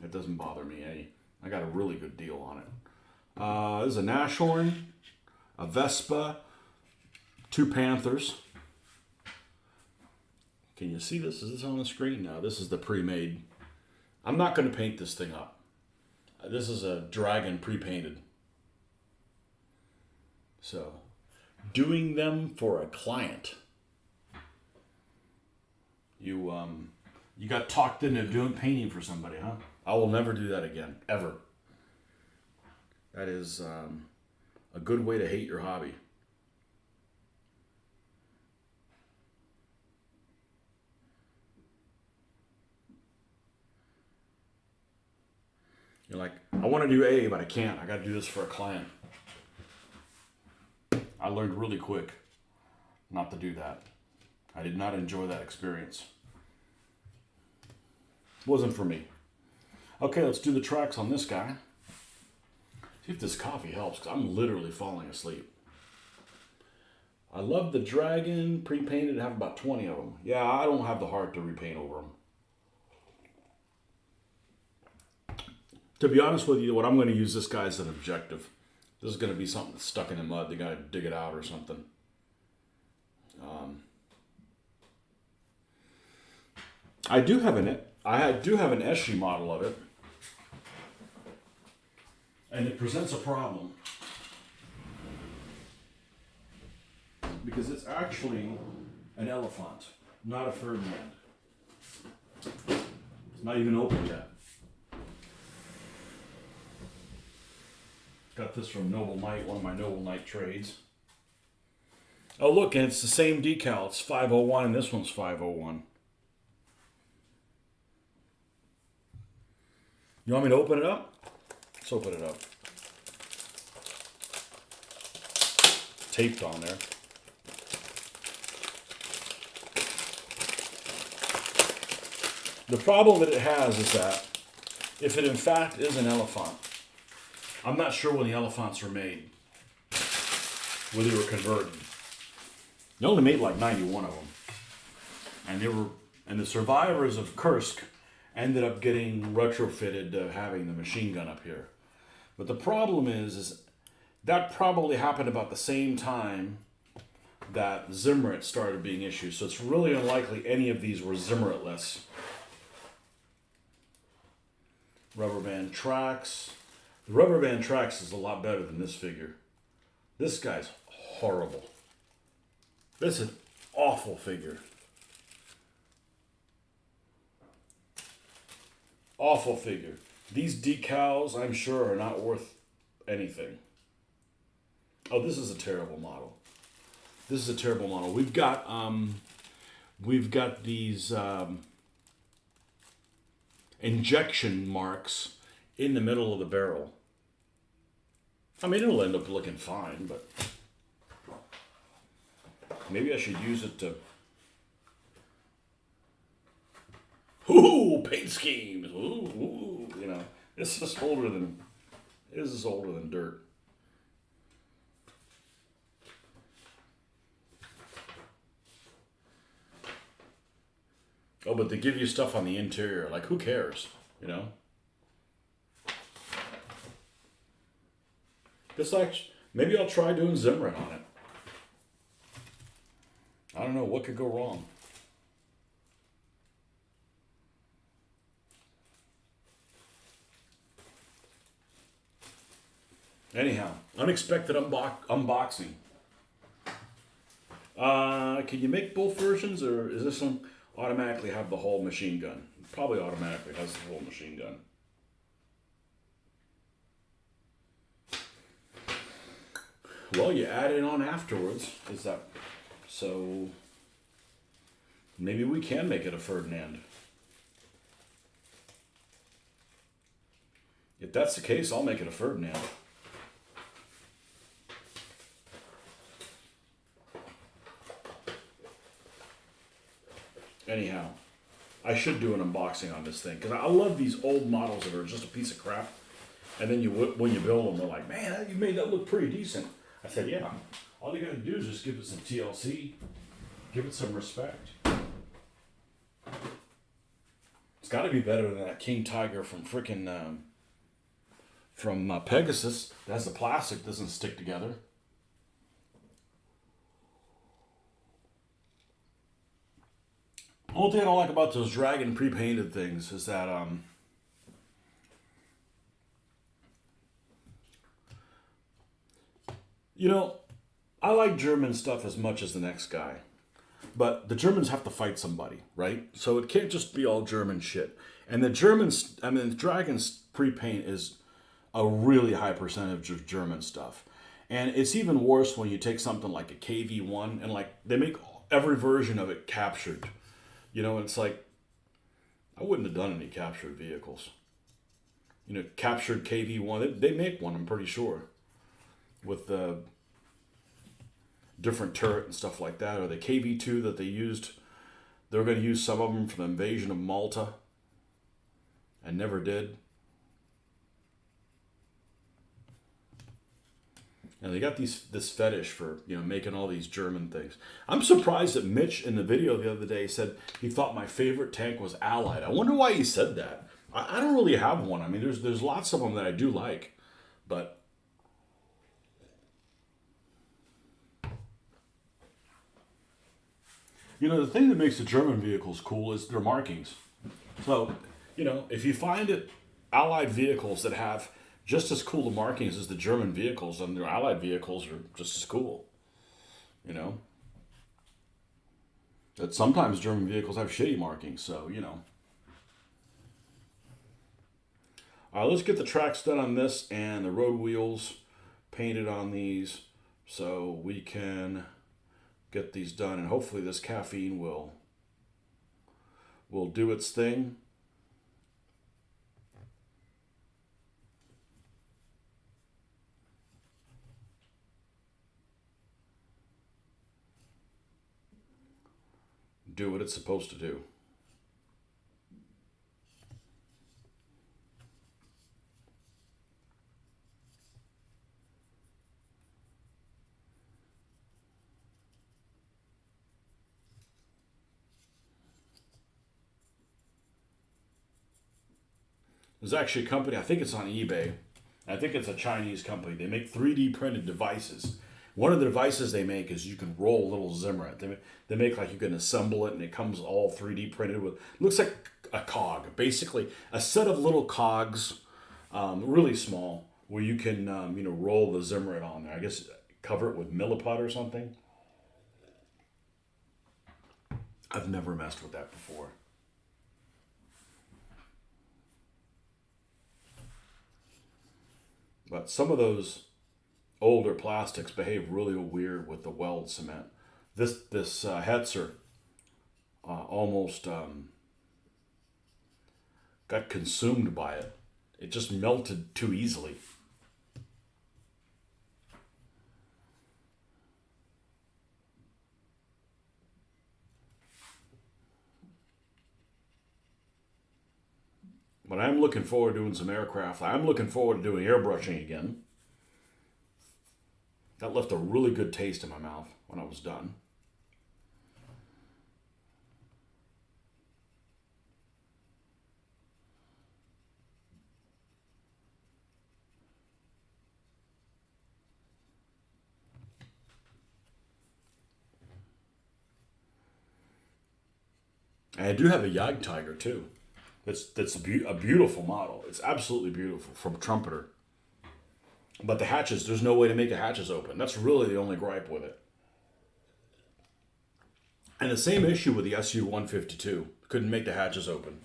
A: It doesn't bother me. I got a really good deal on it. There's a Nashorn, a Vespa, 2 Panthers. Can you see this? Is this on the screen? No, this is the pre-made. I'm not going to paint this thing up. This is a Dragon pre-painted. So, doing them for a client. You got talked into doing painting for somebody, huh? I will never do that again, ever. That is a good way to hate your hobby. You're like, I want to do A, but I can't. I got to do this for a client. I learned really quick not to do that. I did not enjoy that experience. It wasn't for me. Okay, let's do the tracks on this guy. See if this coffee helps, because I'm literally falling asleep. I love the Dragon pre-painted. I have about 20 of them. Yeah, I don't have the heart to repaint over them. To be honest with you, what I'm going to use this guy as an objective. This is going to be something that's stuck in the mud. They got to dig it out or something. I do have an Eschi model of it, and it presents a problem because it's actually an elephant, not a Ferdinand. It's not even open yet. Got this from Noble Knight, one of my Noble Knight trades. Oh look, and it's the same decal. It's 501 and this one's 501. You want me to open it up? Let's open it up. Taped on there. The problem that it has is that if it in fact is an elephant, I'm not sure when the elephants were made, whether they were converted. They only made like 91 of them, and the survivors of Kursk ended up getting retrofitted to having the machine gun up here. But the problem is that probably happened about the same time that Zimmerit started being issued. So it's really unlikely any of these were Zimmerit-less. Rubber band tracks. The rubber band tracks is a lot better than this figure. This guy's horrible. This is an awful figure. Awful figure. These decals, I'm sure, are not worth anything. Oh, this is a terrible model. This is a terrible model. We've got these injection marks in the middle of the barrel. I mean, it'll end up looking fine, but Maybe I should use it to. Ooh, paint schemes. Ooh, you know, this is older than dirt. Oh, but they give you stuff on the interior. Like, who cares? You know. This like maybe I'll try doing Zimrit on it. I don't know what could go wrong. Anyhow, unexpected unboxing. Can you make both versions, or is this one automatically have the whole machine gun? Probably automatically has the whole machine gun. Well, you add it on afterwards. Is that so? Maybe we can make it a Ferdinand. If that's the case, I'll make it a Ferdinand. Anyhow, I should do an unboxing on this thing because I love these old models that are just a piece of crap. And then when you build them, they're like, man, you made that look pretty decent. I said, yeah. All you got to do is just give it some TLC, give it some respect. It's got to be better than that King Tiger from frickin' from Pegasus. That's the plastic doesn't stick together. Only thing I don't like about those Dragon pre-painted things is that you know, I like German stuff as much as the next guy. But the Germans have to fight somebody, right? So it can't just be all German shit. And the Germans, I mean, the Dragon's pre-paint is a really high percentage of German stuff. And it's even worse when you take something like a KV1 and like they make every version of it captured. You know, it's like, I wouldn't have done any captured vehicles. You know, captured KV1, they make one, I'm pretty sure, with the different turret and stuff like that. Or the KV2 that they used, they were going to use some of them for the invasion of Malta and never did. And they got this fetish for, you know, making all these German things. I'm surprised that Mitch in the video the other day said he thought my favorite tank was Allied. I wonder why he said that. I don't really have one. I mean, there's lots of them that I do like, but you know, the thing that makes the German vehicles cool is their markings. So, you know, if you find it Allied vehicles that have just as cool the markings as the German vehicles, and their Allied vehicles are just as cool. You know? That sometimes German vehicles have shitty markings, so, you know. All right, let's get the tracks done on this and the road wheels painted on these so we can get these done. And hopefully this caffeine will do its thing. Do what it's supposed to do. There's actually a company, I think it's on eBay. I think it's a Chinese company. They make 3D printed devices. One of the devices they make is you can roll a little Zimrit. They make like you can assemble it and it comes all 3D printed with, looks like a cog. Basically, a set of little cogs, really small, where you can, you know, roll the Zimrit on there. I guess cover it with Milliput or something. I've never messed with that before. But some of those older plastics behave really weird with the weld cement. This Hetzer almost got consumed by it. It just melted too easily. But I'm looking forward to doing some aircraft. I'm looking forward to doing airbrushing again. That left a really good taste in my mouth when I was done. And I do have a Yag Tiger too. That's a beautiful model. It's absolutely beautiful from Trumpeter. But the hatches, there's no way to make the hatches open. That's really the only gripe with it. And the same issue with the SU-152. Couldn't make the hatches open.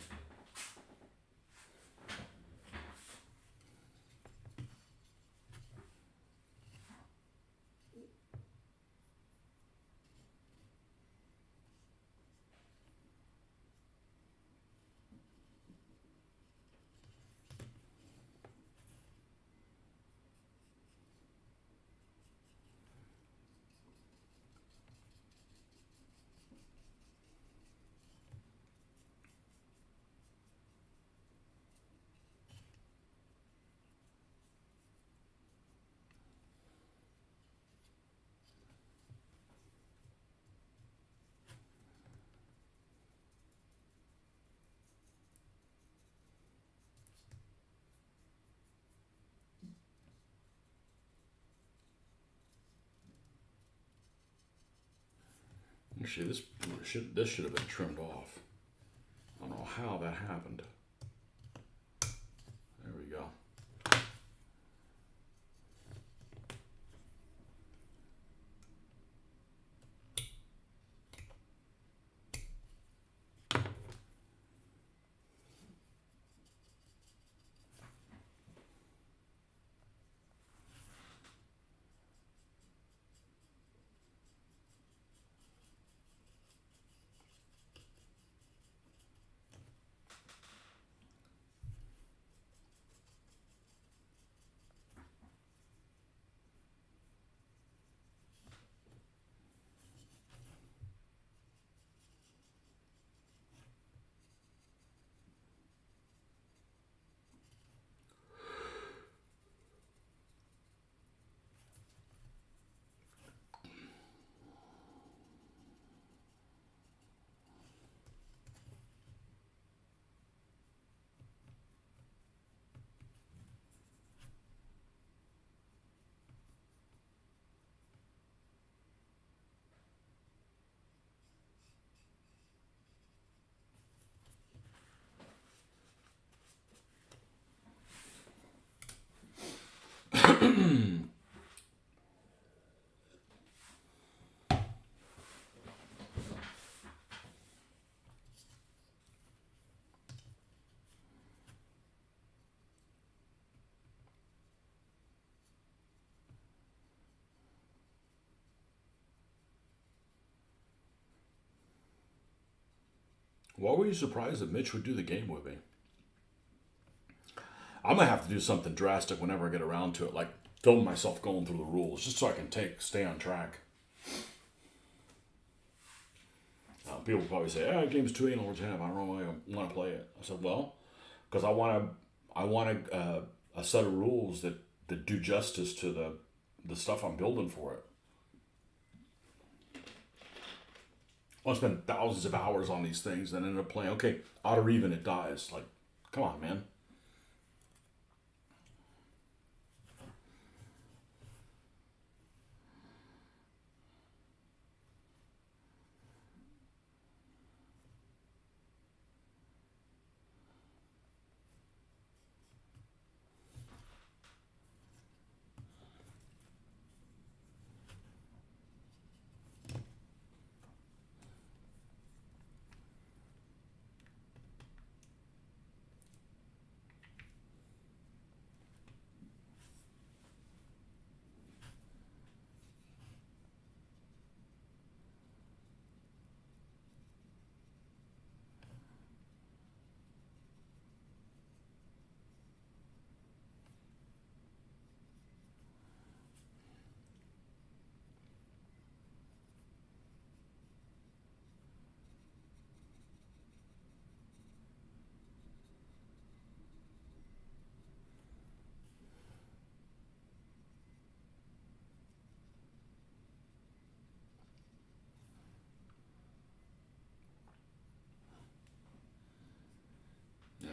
A: Actually, this should have been trimmed off. I don't know how that happened. There we go. Why were you surprised that Mitch would do the game with me? I'm gonna have to do something drastic whenever I get around to it, like film myself going through the rules, just so I can stay on track. People probably say, "Ah, game's too anal or 10. I don't know why I want to play it." I said, "Well, because I want a set of rules that do justice to the stuff I'm building for it. I want to spend thousands of hours on these things, then end up playing. Okay, odd or even, it dies. Like, come on, man."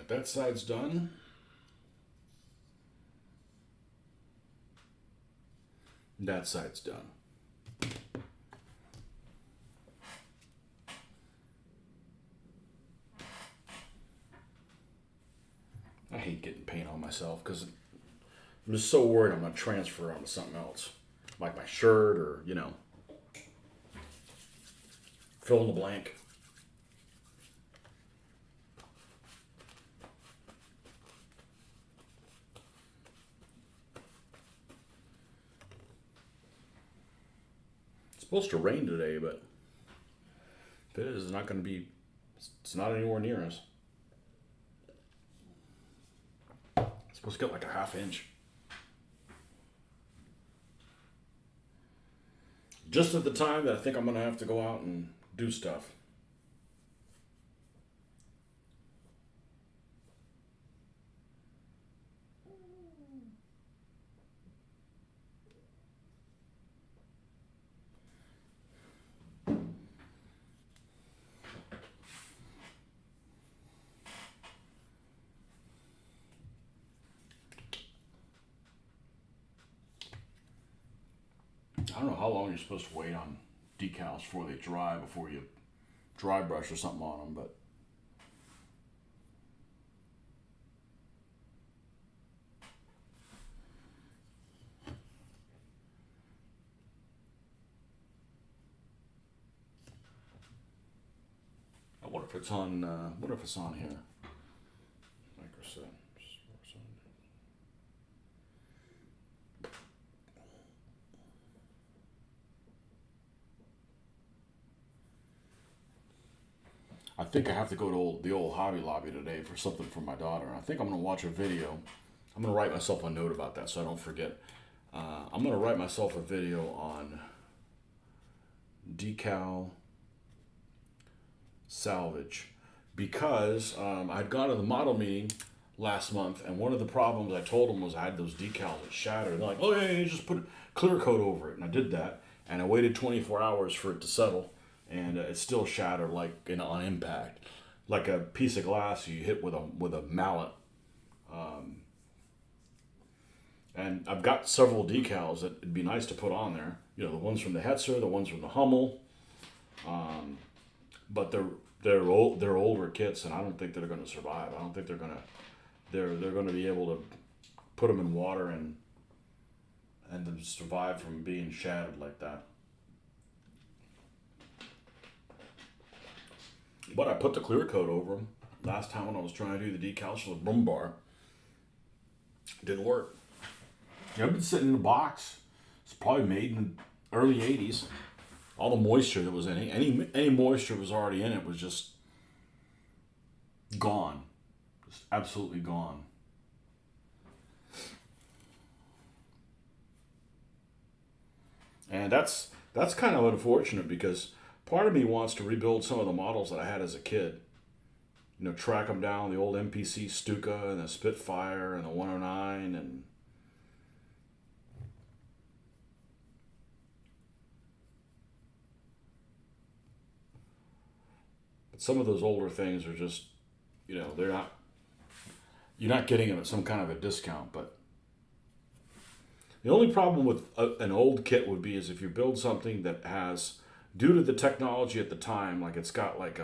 A: Alright, that side's done. That side's done. I hate getting paint on myself because I'm just so worried I'm going to transfer onto something else. Like my shirt or, fill in the blank. It's supposed to rain today, but if it is, it's not going to be, it's not anywhere near us. It's supposed to get like a ½ inch. Just at the time that I think I'm going to have to go out and do stuff. I don't know how long you're supposed to wait on decals before they dry, before you dry brush or something on them, but what if it's on? What if it's on here? Microset. I think I have to go to the old Hobby Lobby today for something for my daughter. I think I'm going to watch a video. I'm going to write myself a note about that so I don't forget. I'm going to write myself a video on decal salvage because I'd gone to the model meeting last month, and one of the problems I told them was I had those decals that shattered. They're like, oh yeah, you just put clear coat over it, and I did that, and I waited 24 hours for it to settle, and it still shattered like on impact, like a piece of glass you hit with a mallet. And I've got several decals that it'd be nice to put on there. The ones from the Hetzer, the ones from the Hummel. But they're older kits, and I don't think they're going to survive. I don't think they're going to be able to put them in water and them survive from being shattered like that. But I put the clear coat over them last time when I was trying to do the decals for the Brum Bar. It didn't work. I've been sitting in a box. It's probably made in the early 80s. All the moisture that was in it, any moisture was already in it, was just gone. Just absolutely gone. And that's kind of unfortunate because part of me wants to rebuild some of the models that I had as a kid. Track them down, the old MPC Stuka and the Spitfire and the 109 and some of those older things are just, they're not, you're not getting them at some kind of a discount. But the only problem with an old kit would be is if you build something that has, due to the technology at the time, like it's got like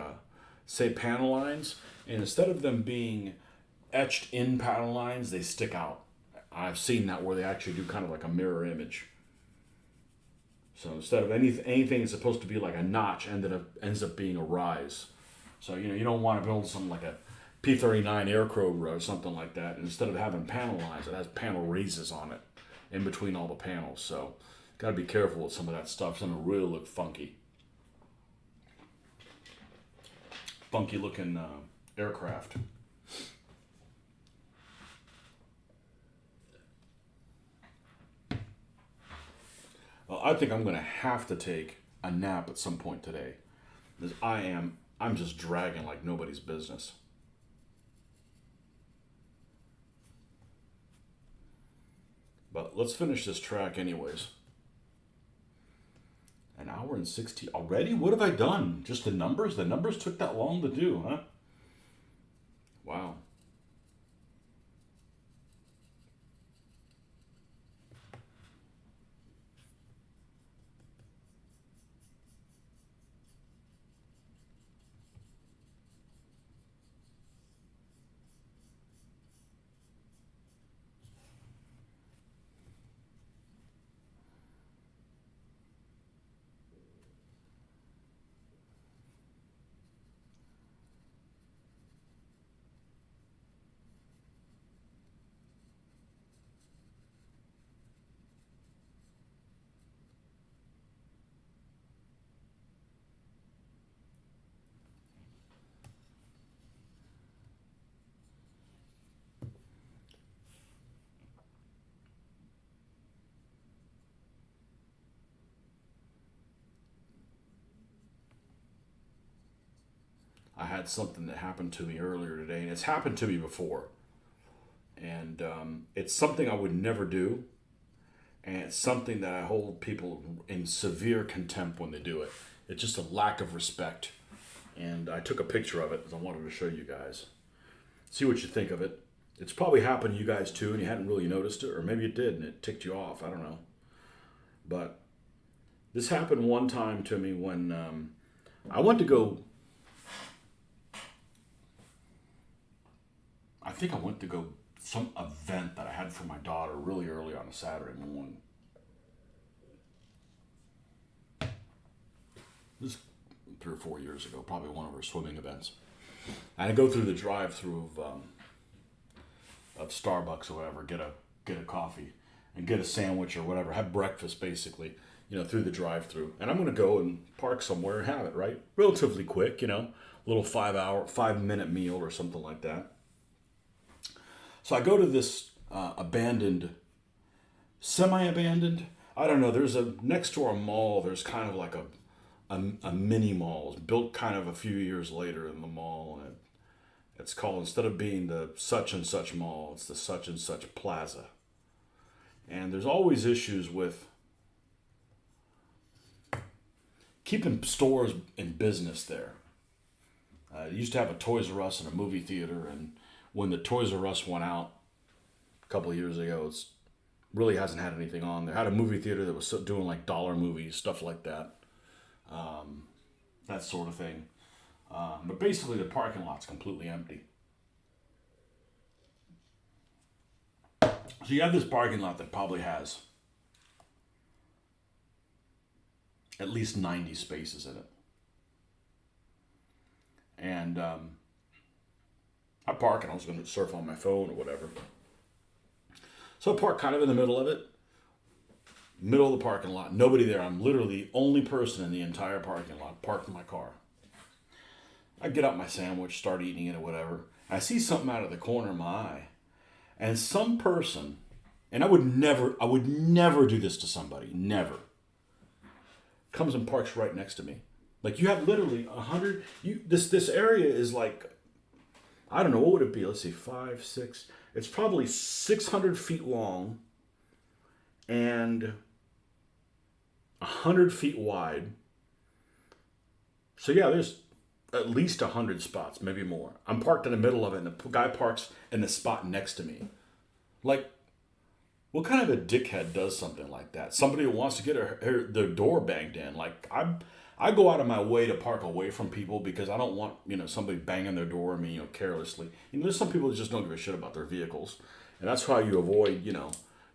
A: say panel lines, and instead of them being etched in panel lines, they stick out. I've seen that where they actually do kind of like a mirror image. So instead of anything that's supposed to be like a notch ends up being a rise. So, you don't want to build something like a P-39 Aircrow or something like that. And instead of having panel lines, it has panel raises on it in between all the panels. So, got to be careful with some of that stuff. It's going to really look funky. Funky looking aircraft. Well, I think I'm going to have to take a nap at some point today. Because I'm just dragging like nobody's business. But let's finish this track anyways. An hour and 16 already? What have I done? Just the numbers? The numbers took that long to do, huh? Wow. I had something that happened to me earlier today, and it's happened to me before. And it's something I would never do, and it's something that I hold people in severe contempt when they do it. It's just a lack of respect. And I took a picture of it because I wanted to show you guys. See what you think of it. It's probably happened to you guys too, and you hadn't really noticed it, or maybe it did and it ticked you off. I don't know. But this happened one time to me when I went to go. I think I went to go some event that I had for my daughter really early on a Saturday morning. This is 3 or 4 years ago, probably one of her swimming events. And I go through the drive-through of Starbucks or whatever, get a coffee and get a sandwich or whatever, have breakfast basically, through the drive-through. And I'm going to go and park somewhere and have it, right? Relatively quick, little 5-minute meal or something like that. So I go to this abandoned, semi-abandoned, I don't know, next to our mall, there's kind of like a mini mall. It's built kind of a few years later in the mall, and it's called, instead of being the such and such mall, it's the such and such plaza. And there's always issues with keeping stores in business there. It used to have a Toys R Us and a movie theater, and when the Toys R Us went out a couple of years ago, it's really hasn't had anything on there. Had a movie theater that was doing like dollar movies, stuff like that. That sort of thing. But basically the parking lot's completely empty. So you have this parking lot that probably has at least 90 spaces in it. And I park and I was going to surf on my phone or whatever. So I park kind of in the middle of it. Middle of the parking lot. Nobody there. I'm literally the only person in the entire parking lot parked in my car. I get out my sandwich, start eating it or whatever. I see something out of the corner of my eye. And some person, and I would never do this to somebody. Never. Comes and parks right next to me. Like you have literally 100, this area is like, I don't know, what would it be? Let's see, 5, 6. It's probably 600 feet long and 100 feet wide. So yeah, there's at least 100 spots, maybe more. I'm parked in the middle of it, and the guy parks in the spot next to me. Like, what kind of a dickhead does something like that? Somebody who wants to get their door banged in. Like, I go out of my way to park away from people because I don't want, somebody banging their door on me, carelessly. There's some people that just don't give a shit about their vehicles. And that's how you avoid,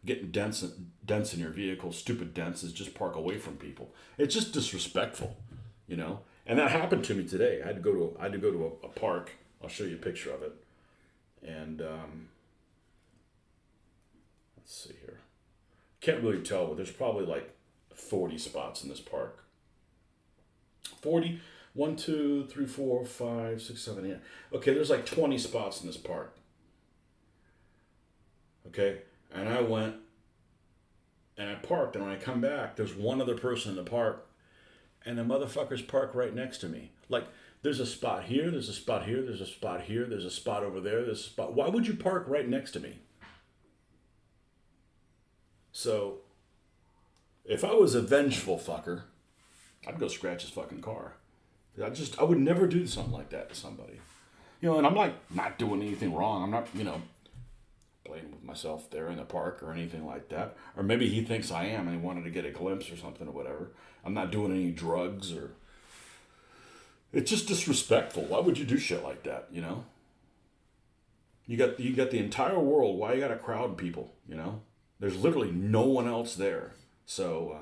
A: getting dents in your vehicle. Stupid dents is just park away from people. It's just disrespectful, And that happened to me today. I had to go to a park. I'll show you a picture of it. And let's see here. Can't really tell, but there's probably like 40 spots in this park. 40, 1, 2, 3, 4, 5, 6, 7, 8. Okay, there's like 20 spots in this park. Okay, and I went and I parked, and when I come back, there's one other person in the park, and the motherfuckers park right next to me. Like, there's a spot here, there's a spot here, there's a spot here, there's a spot over there, there's a spot. Why would you park right next to me? So, if I was a vengeful fucker, I'd go scratch his fucking car. I would never do something like that to somebody. And I'm like not doing anything wrong. I'm not, playing with myself there in the park or anything like that. Or maybe he thinks I am and he wanted to get a glimpse or something or whatever. I'm not doing any drugs or... It's just disrespectful. Why would you do shit like that, You got the entire world. Why you got to crowd people, There's literally no one else there. So...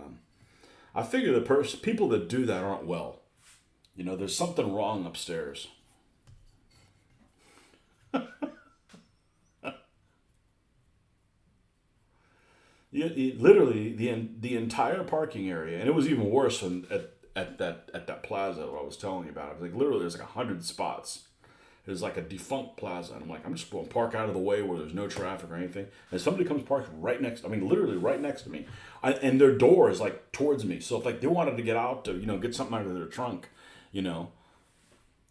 A: I figure the people that do that aren't well. There's something wrong upstairs. Literally, the entire parking area, and it was even worse at that plaza that I was telling you about. Like literally, there's like 100 spots. It's like a defunct plaza, and I'm like, I'm just going to park out of the way where there's no traffic or anything. And somebody comes parks right next. Literally right next to me, and their door is like towards me. So if like they wanted to get out to get something out of their trunk,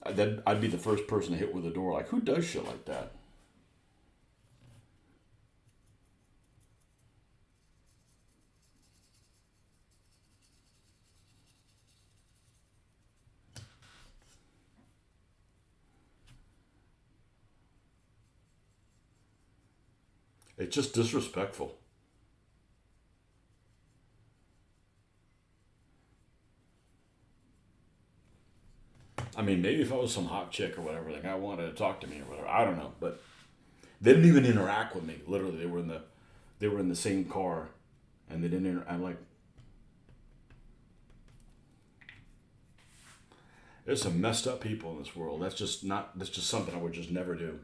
A: I'd be the first person to hit with a door. Like, who does shit like that? It's just disrespectful. I mean, maybe if I was some hot chick or whatever, like I wanted to talk to me or whatever, I don't know. But they didn't even interact with me. Literally, they were in the same car, and they didn't. I'm like, there's some messed up people in this world. That's just not. That's just something I would just never do.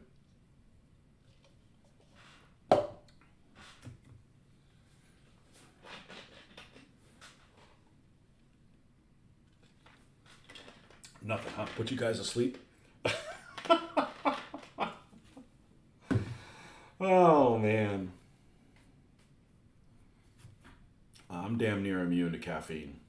A: Nothing, huh? Put you guys to sleep. Oh man, I'm damn near immune to caffeine.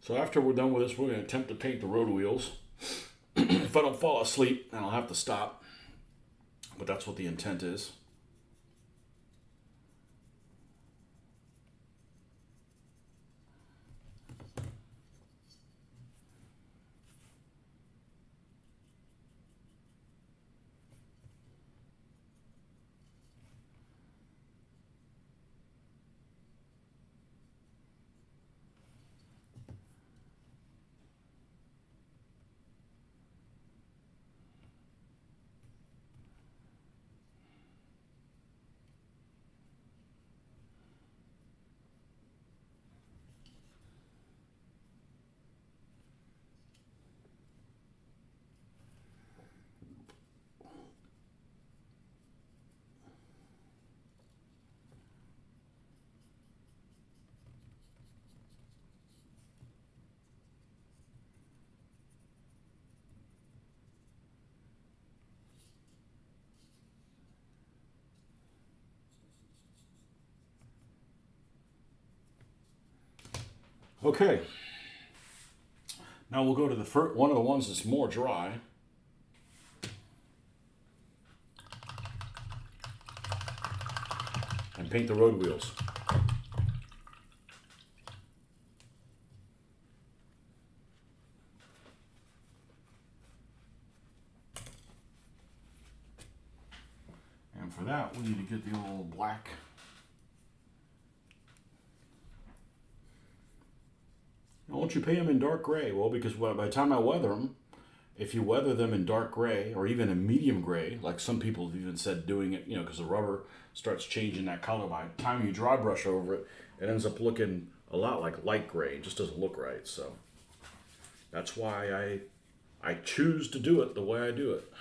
A: So after we're done with this, we're going to attempt to paint the road wheels. If I don't fall asleep, then I'll have to stop. But that's what the intent is. Okay. Now we'll go to the first one of the ones that's more dry. And paint the road wheels. And for that, we need to get the old black. Now, won't you paint them in dark gray? Well, because by the time I weather them, if you weather them in dark gray or even a medium gray, like some people have even said doing it, because the rubber starts changing that color by the time you dry brush over it, it ends up looking a lot like light gray. It just doesn't look right. So that's why I choose to do it the way I do it.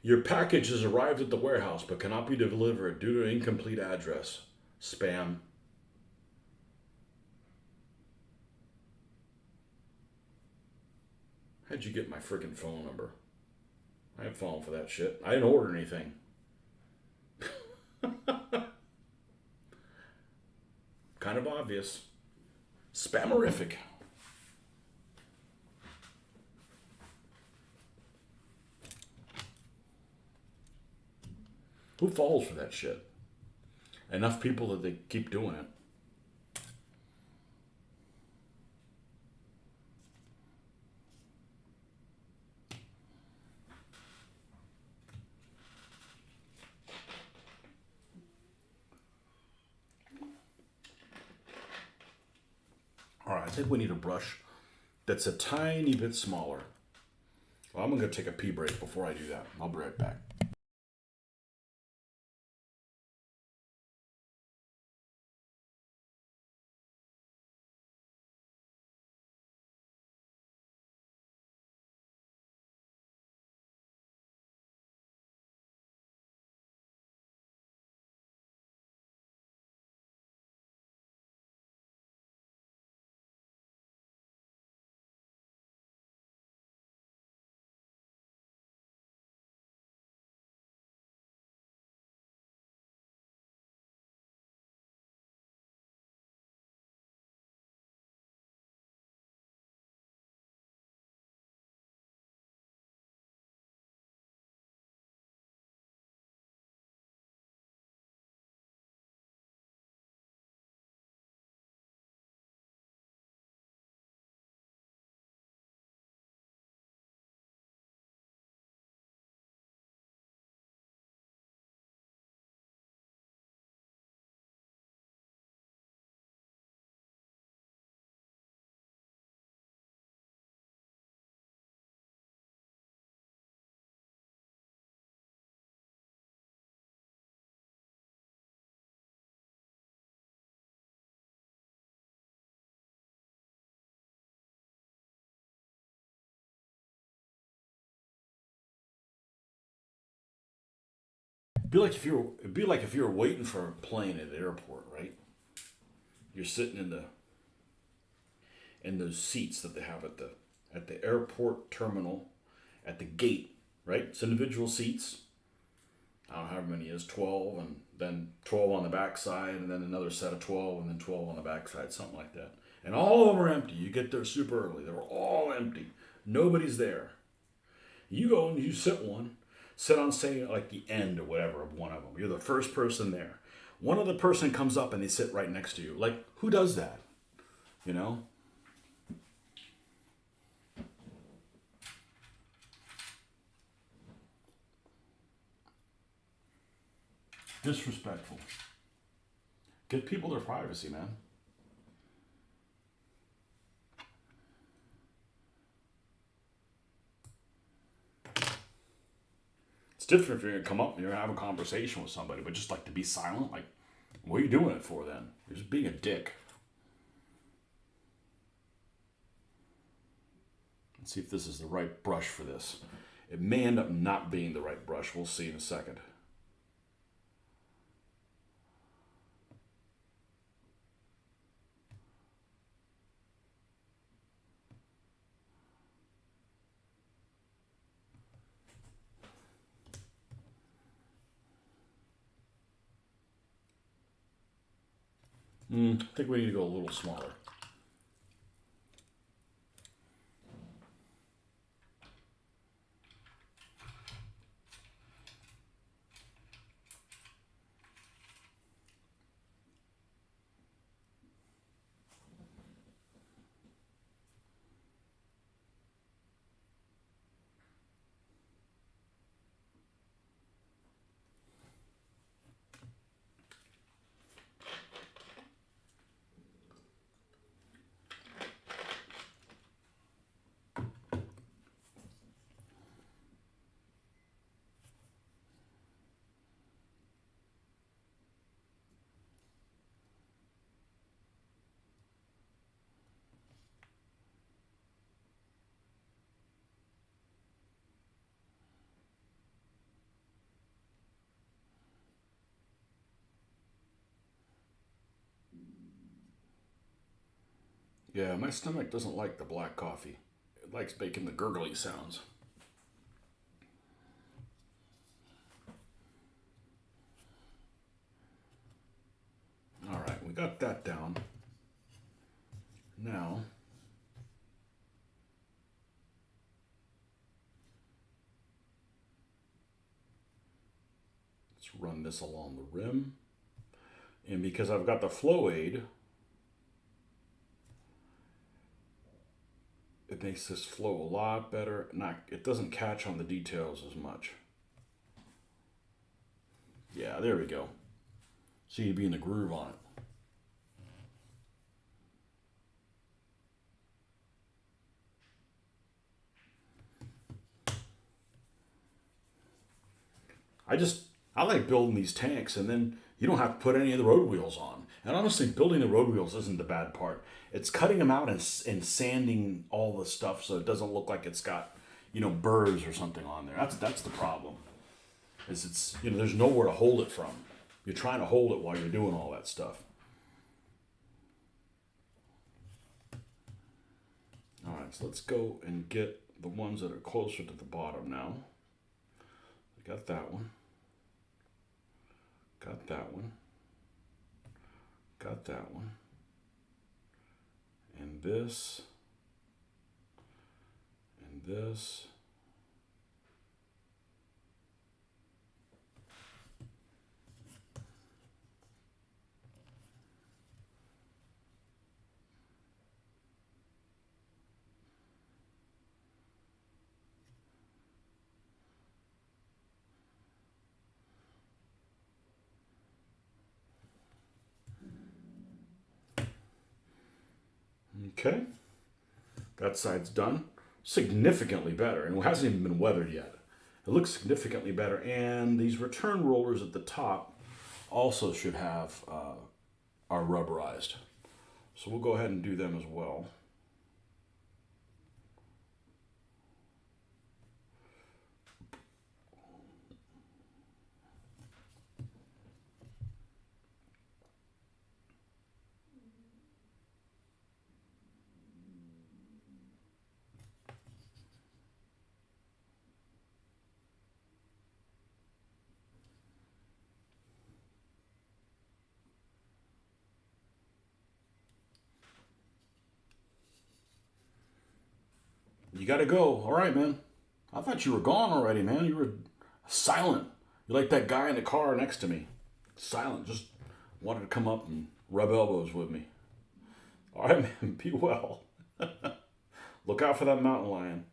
A: Your package has arrived at the warehouse but cannot be delivered due to incomplete address. Spam. How'd you get my freaking phone number? I ain't falling for that shit. I didn't order anything. Kind of obvious. Spammerific. Who falls for that shit? Enough people that they keep doing it. All right, think we need a brush that's a tiny bit smaller. Well, I'm going to take a pee break before I do that. I'll be right back. It'd be like if you were waiting for a plane at the airport, right? You're sitting in those seats that they have at the airport terminal, at the gate, right? It's individual seats. I don't know how many it is, 12, and then 12 on the backside, and then another set of 12, and then 12 on the backside, something like that. And all of them are empty. You get there super early. They were all empty. Nobody's there. You go and you sit on, say, like the end or whatever of one of them. You're the first person there. One other person comes up and they sit right next to you. Like, who does that? You know? Disrespectful. Give people their privacy, man. It's different if you're gonna come up and you're gonna have a conversation with somebody, but just like to be silent, like, what are you doing it for then? You're just being a dick. Let's see if this is the right brush for this. It may end up not being the right brush. We'll see in a second. I think we need to go a little smaller. Yeah, my stomach doesn't like the black coffee. It likes making the gurgly sounds. All right, we got that down. Now, let's run this along the rim. And because I've got the flow aid, it makes this flow a lot better. It doesn't catch on the details as much. Yeah, there we go. See you be in the groove on it. I like building these tanks, and then you don't have to put any of the road wheels on. And honestly, building the road wheels isn't the bad part. It's cutting them out and sanding all the stuff so it doesn't look like it's got, burrs or something on there. That's the problem. Is it's there's nowhere to hold it from. You're trying to hold it while you're doing all that stuff. All right, so let's go and get the ones that are closer to the bottom now. I got that one. Got that one. Got that one. And this. And this. Okay, that side's done. Significantly better, and it hasn't even been weathered yet. It looks significantly better, and these return rollers at the top also should have are rubberized. So we'll go ahead and do them as well. You gotta go. All right, man. I thought you were gone already, man. You were silent. You're like that guy in the car next to me. Silent. Just wanted to come up and rub elbows with me. All right, man. Be well. Look out for that mountain lion.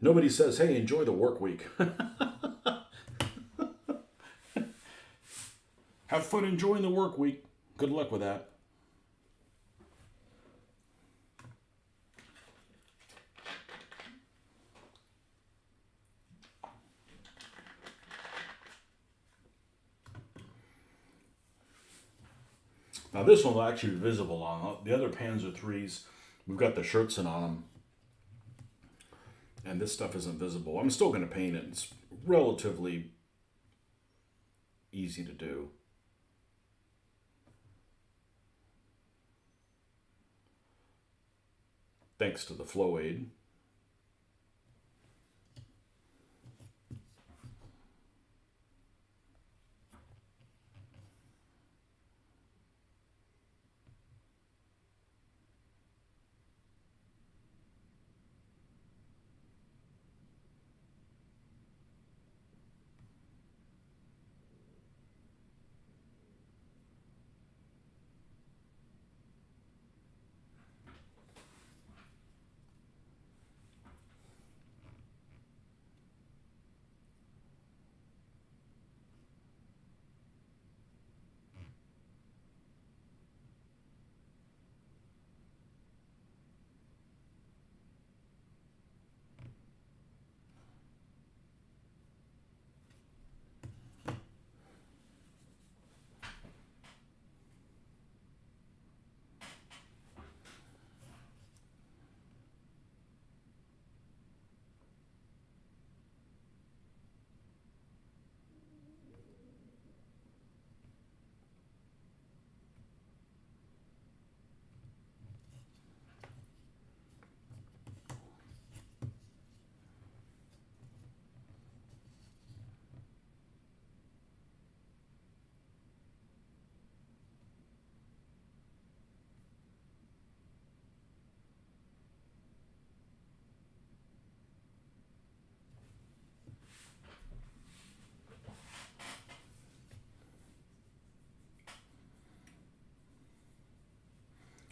A: Nobody says, hey, enjoy the work week. Have fun enjoying the work week. Good luck with that. Now this one will actually be visible on the other Panzer IIIs. We've got the shirts in on them. And this stuff isn't visible. I'm still going to paint it. It's relatively easy to do. Thanks to the flow aid.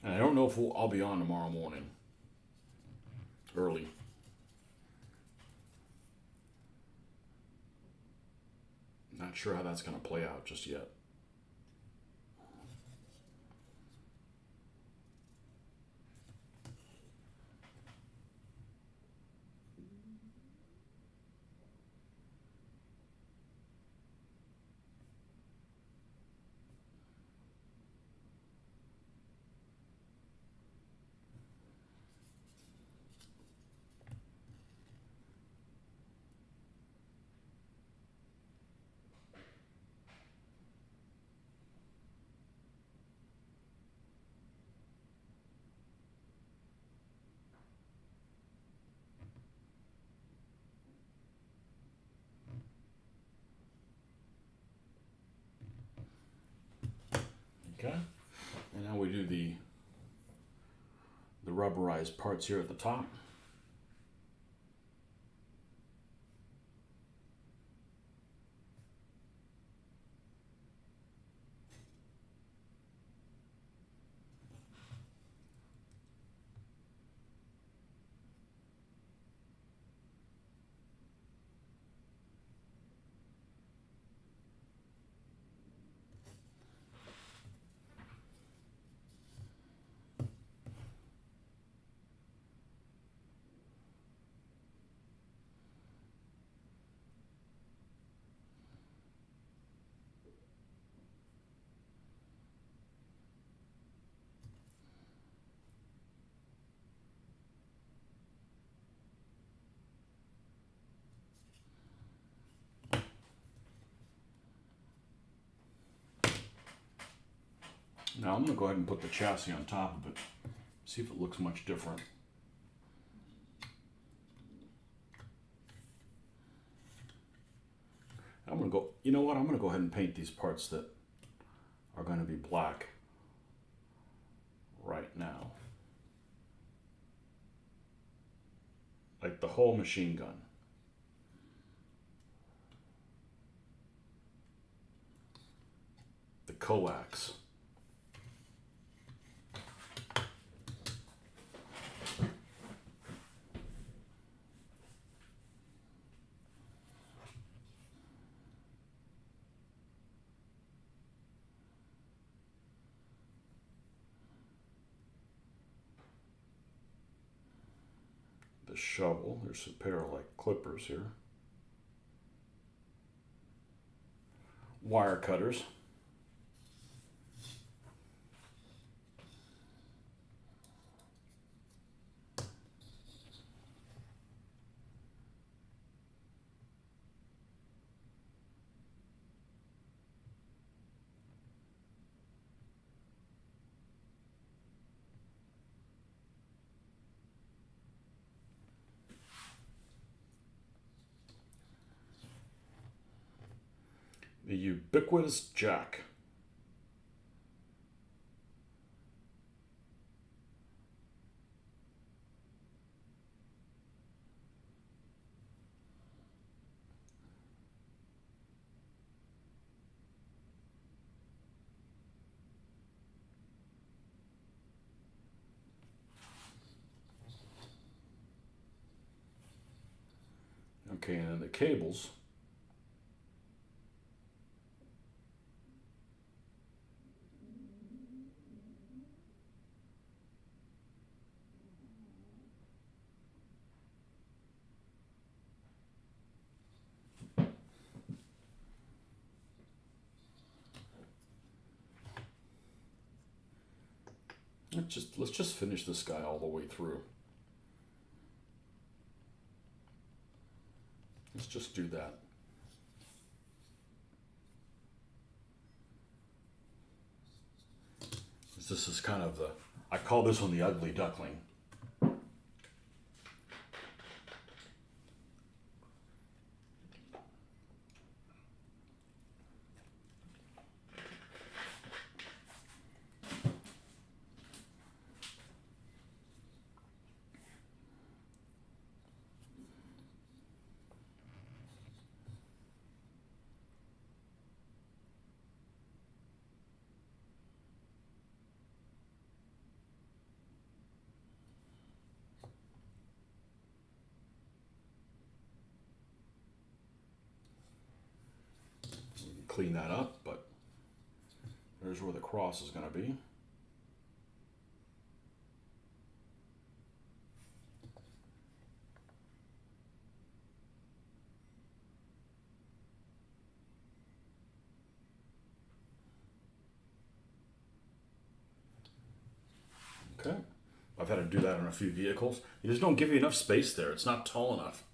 A: And I don't know if I'll be on tomorrow morning early. Not sure how that's going to play out just yet. Okay. And now we do the rubberized parts here at the top. Now I'm going to go ahead and put the chassis on top of it, see if it looks much different. I'm going to go, you know what, I'm going to go ahead and paint these parts that are going to be black right now. Like the whole machine gun. The coax. The shovel, there's a pair of like clippers here. Wire cutters. The ubiquitous jack. Okay, and then the cables. Let's just finish this guy all the way through. Let's just do that. This is kind of I call this one the ugly duckling. clean that up, but there's where the cross is going to be. Okay. I've had to do that on a few vehicles. You just don't give you enough space there. It's not tall enough.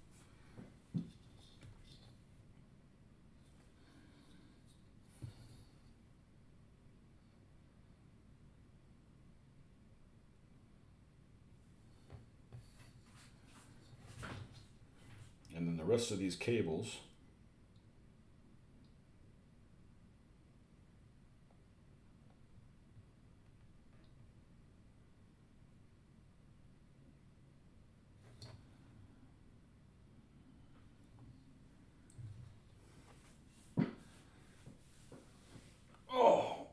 A: And then the rest of these cables, oh,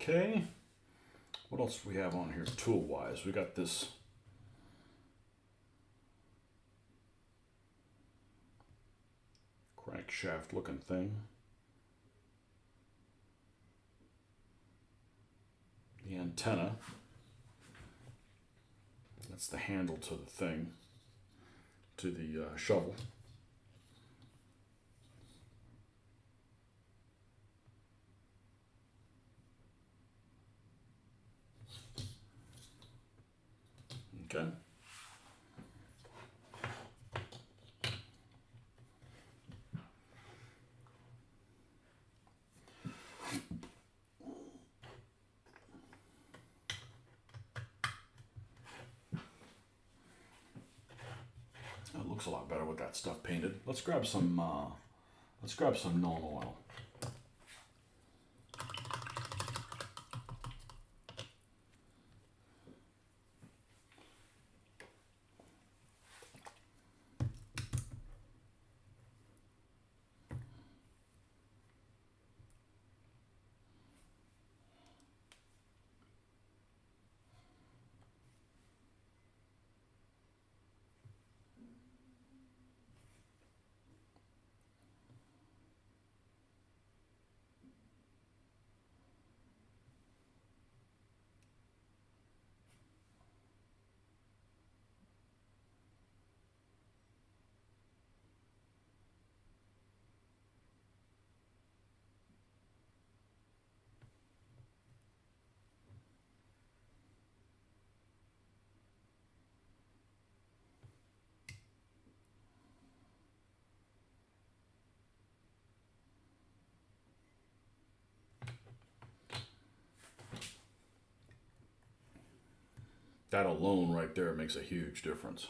A: okay. What else do we have on here tool-wise? We got this crankshaft looking thing. The antenna. That's the handle to the thing, to the shovel. Okay. It looks a lot better with that stuff painted. Let's grab some Nuln oil. That alone right there makes a huge difference.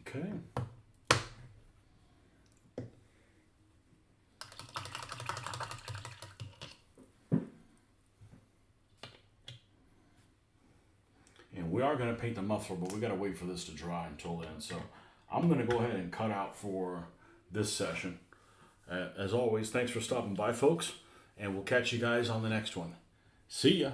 A: Okay. And we are going to paint the muffler, but we got to wait for this to dry until then. So I'm going to go ahead and cut out for this session. As always, thanks for stopping by, folks, and we'll catch you guys on the next one. See ya.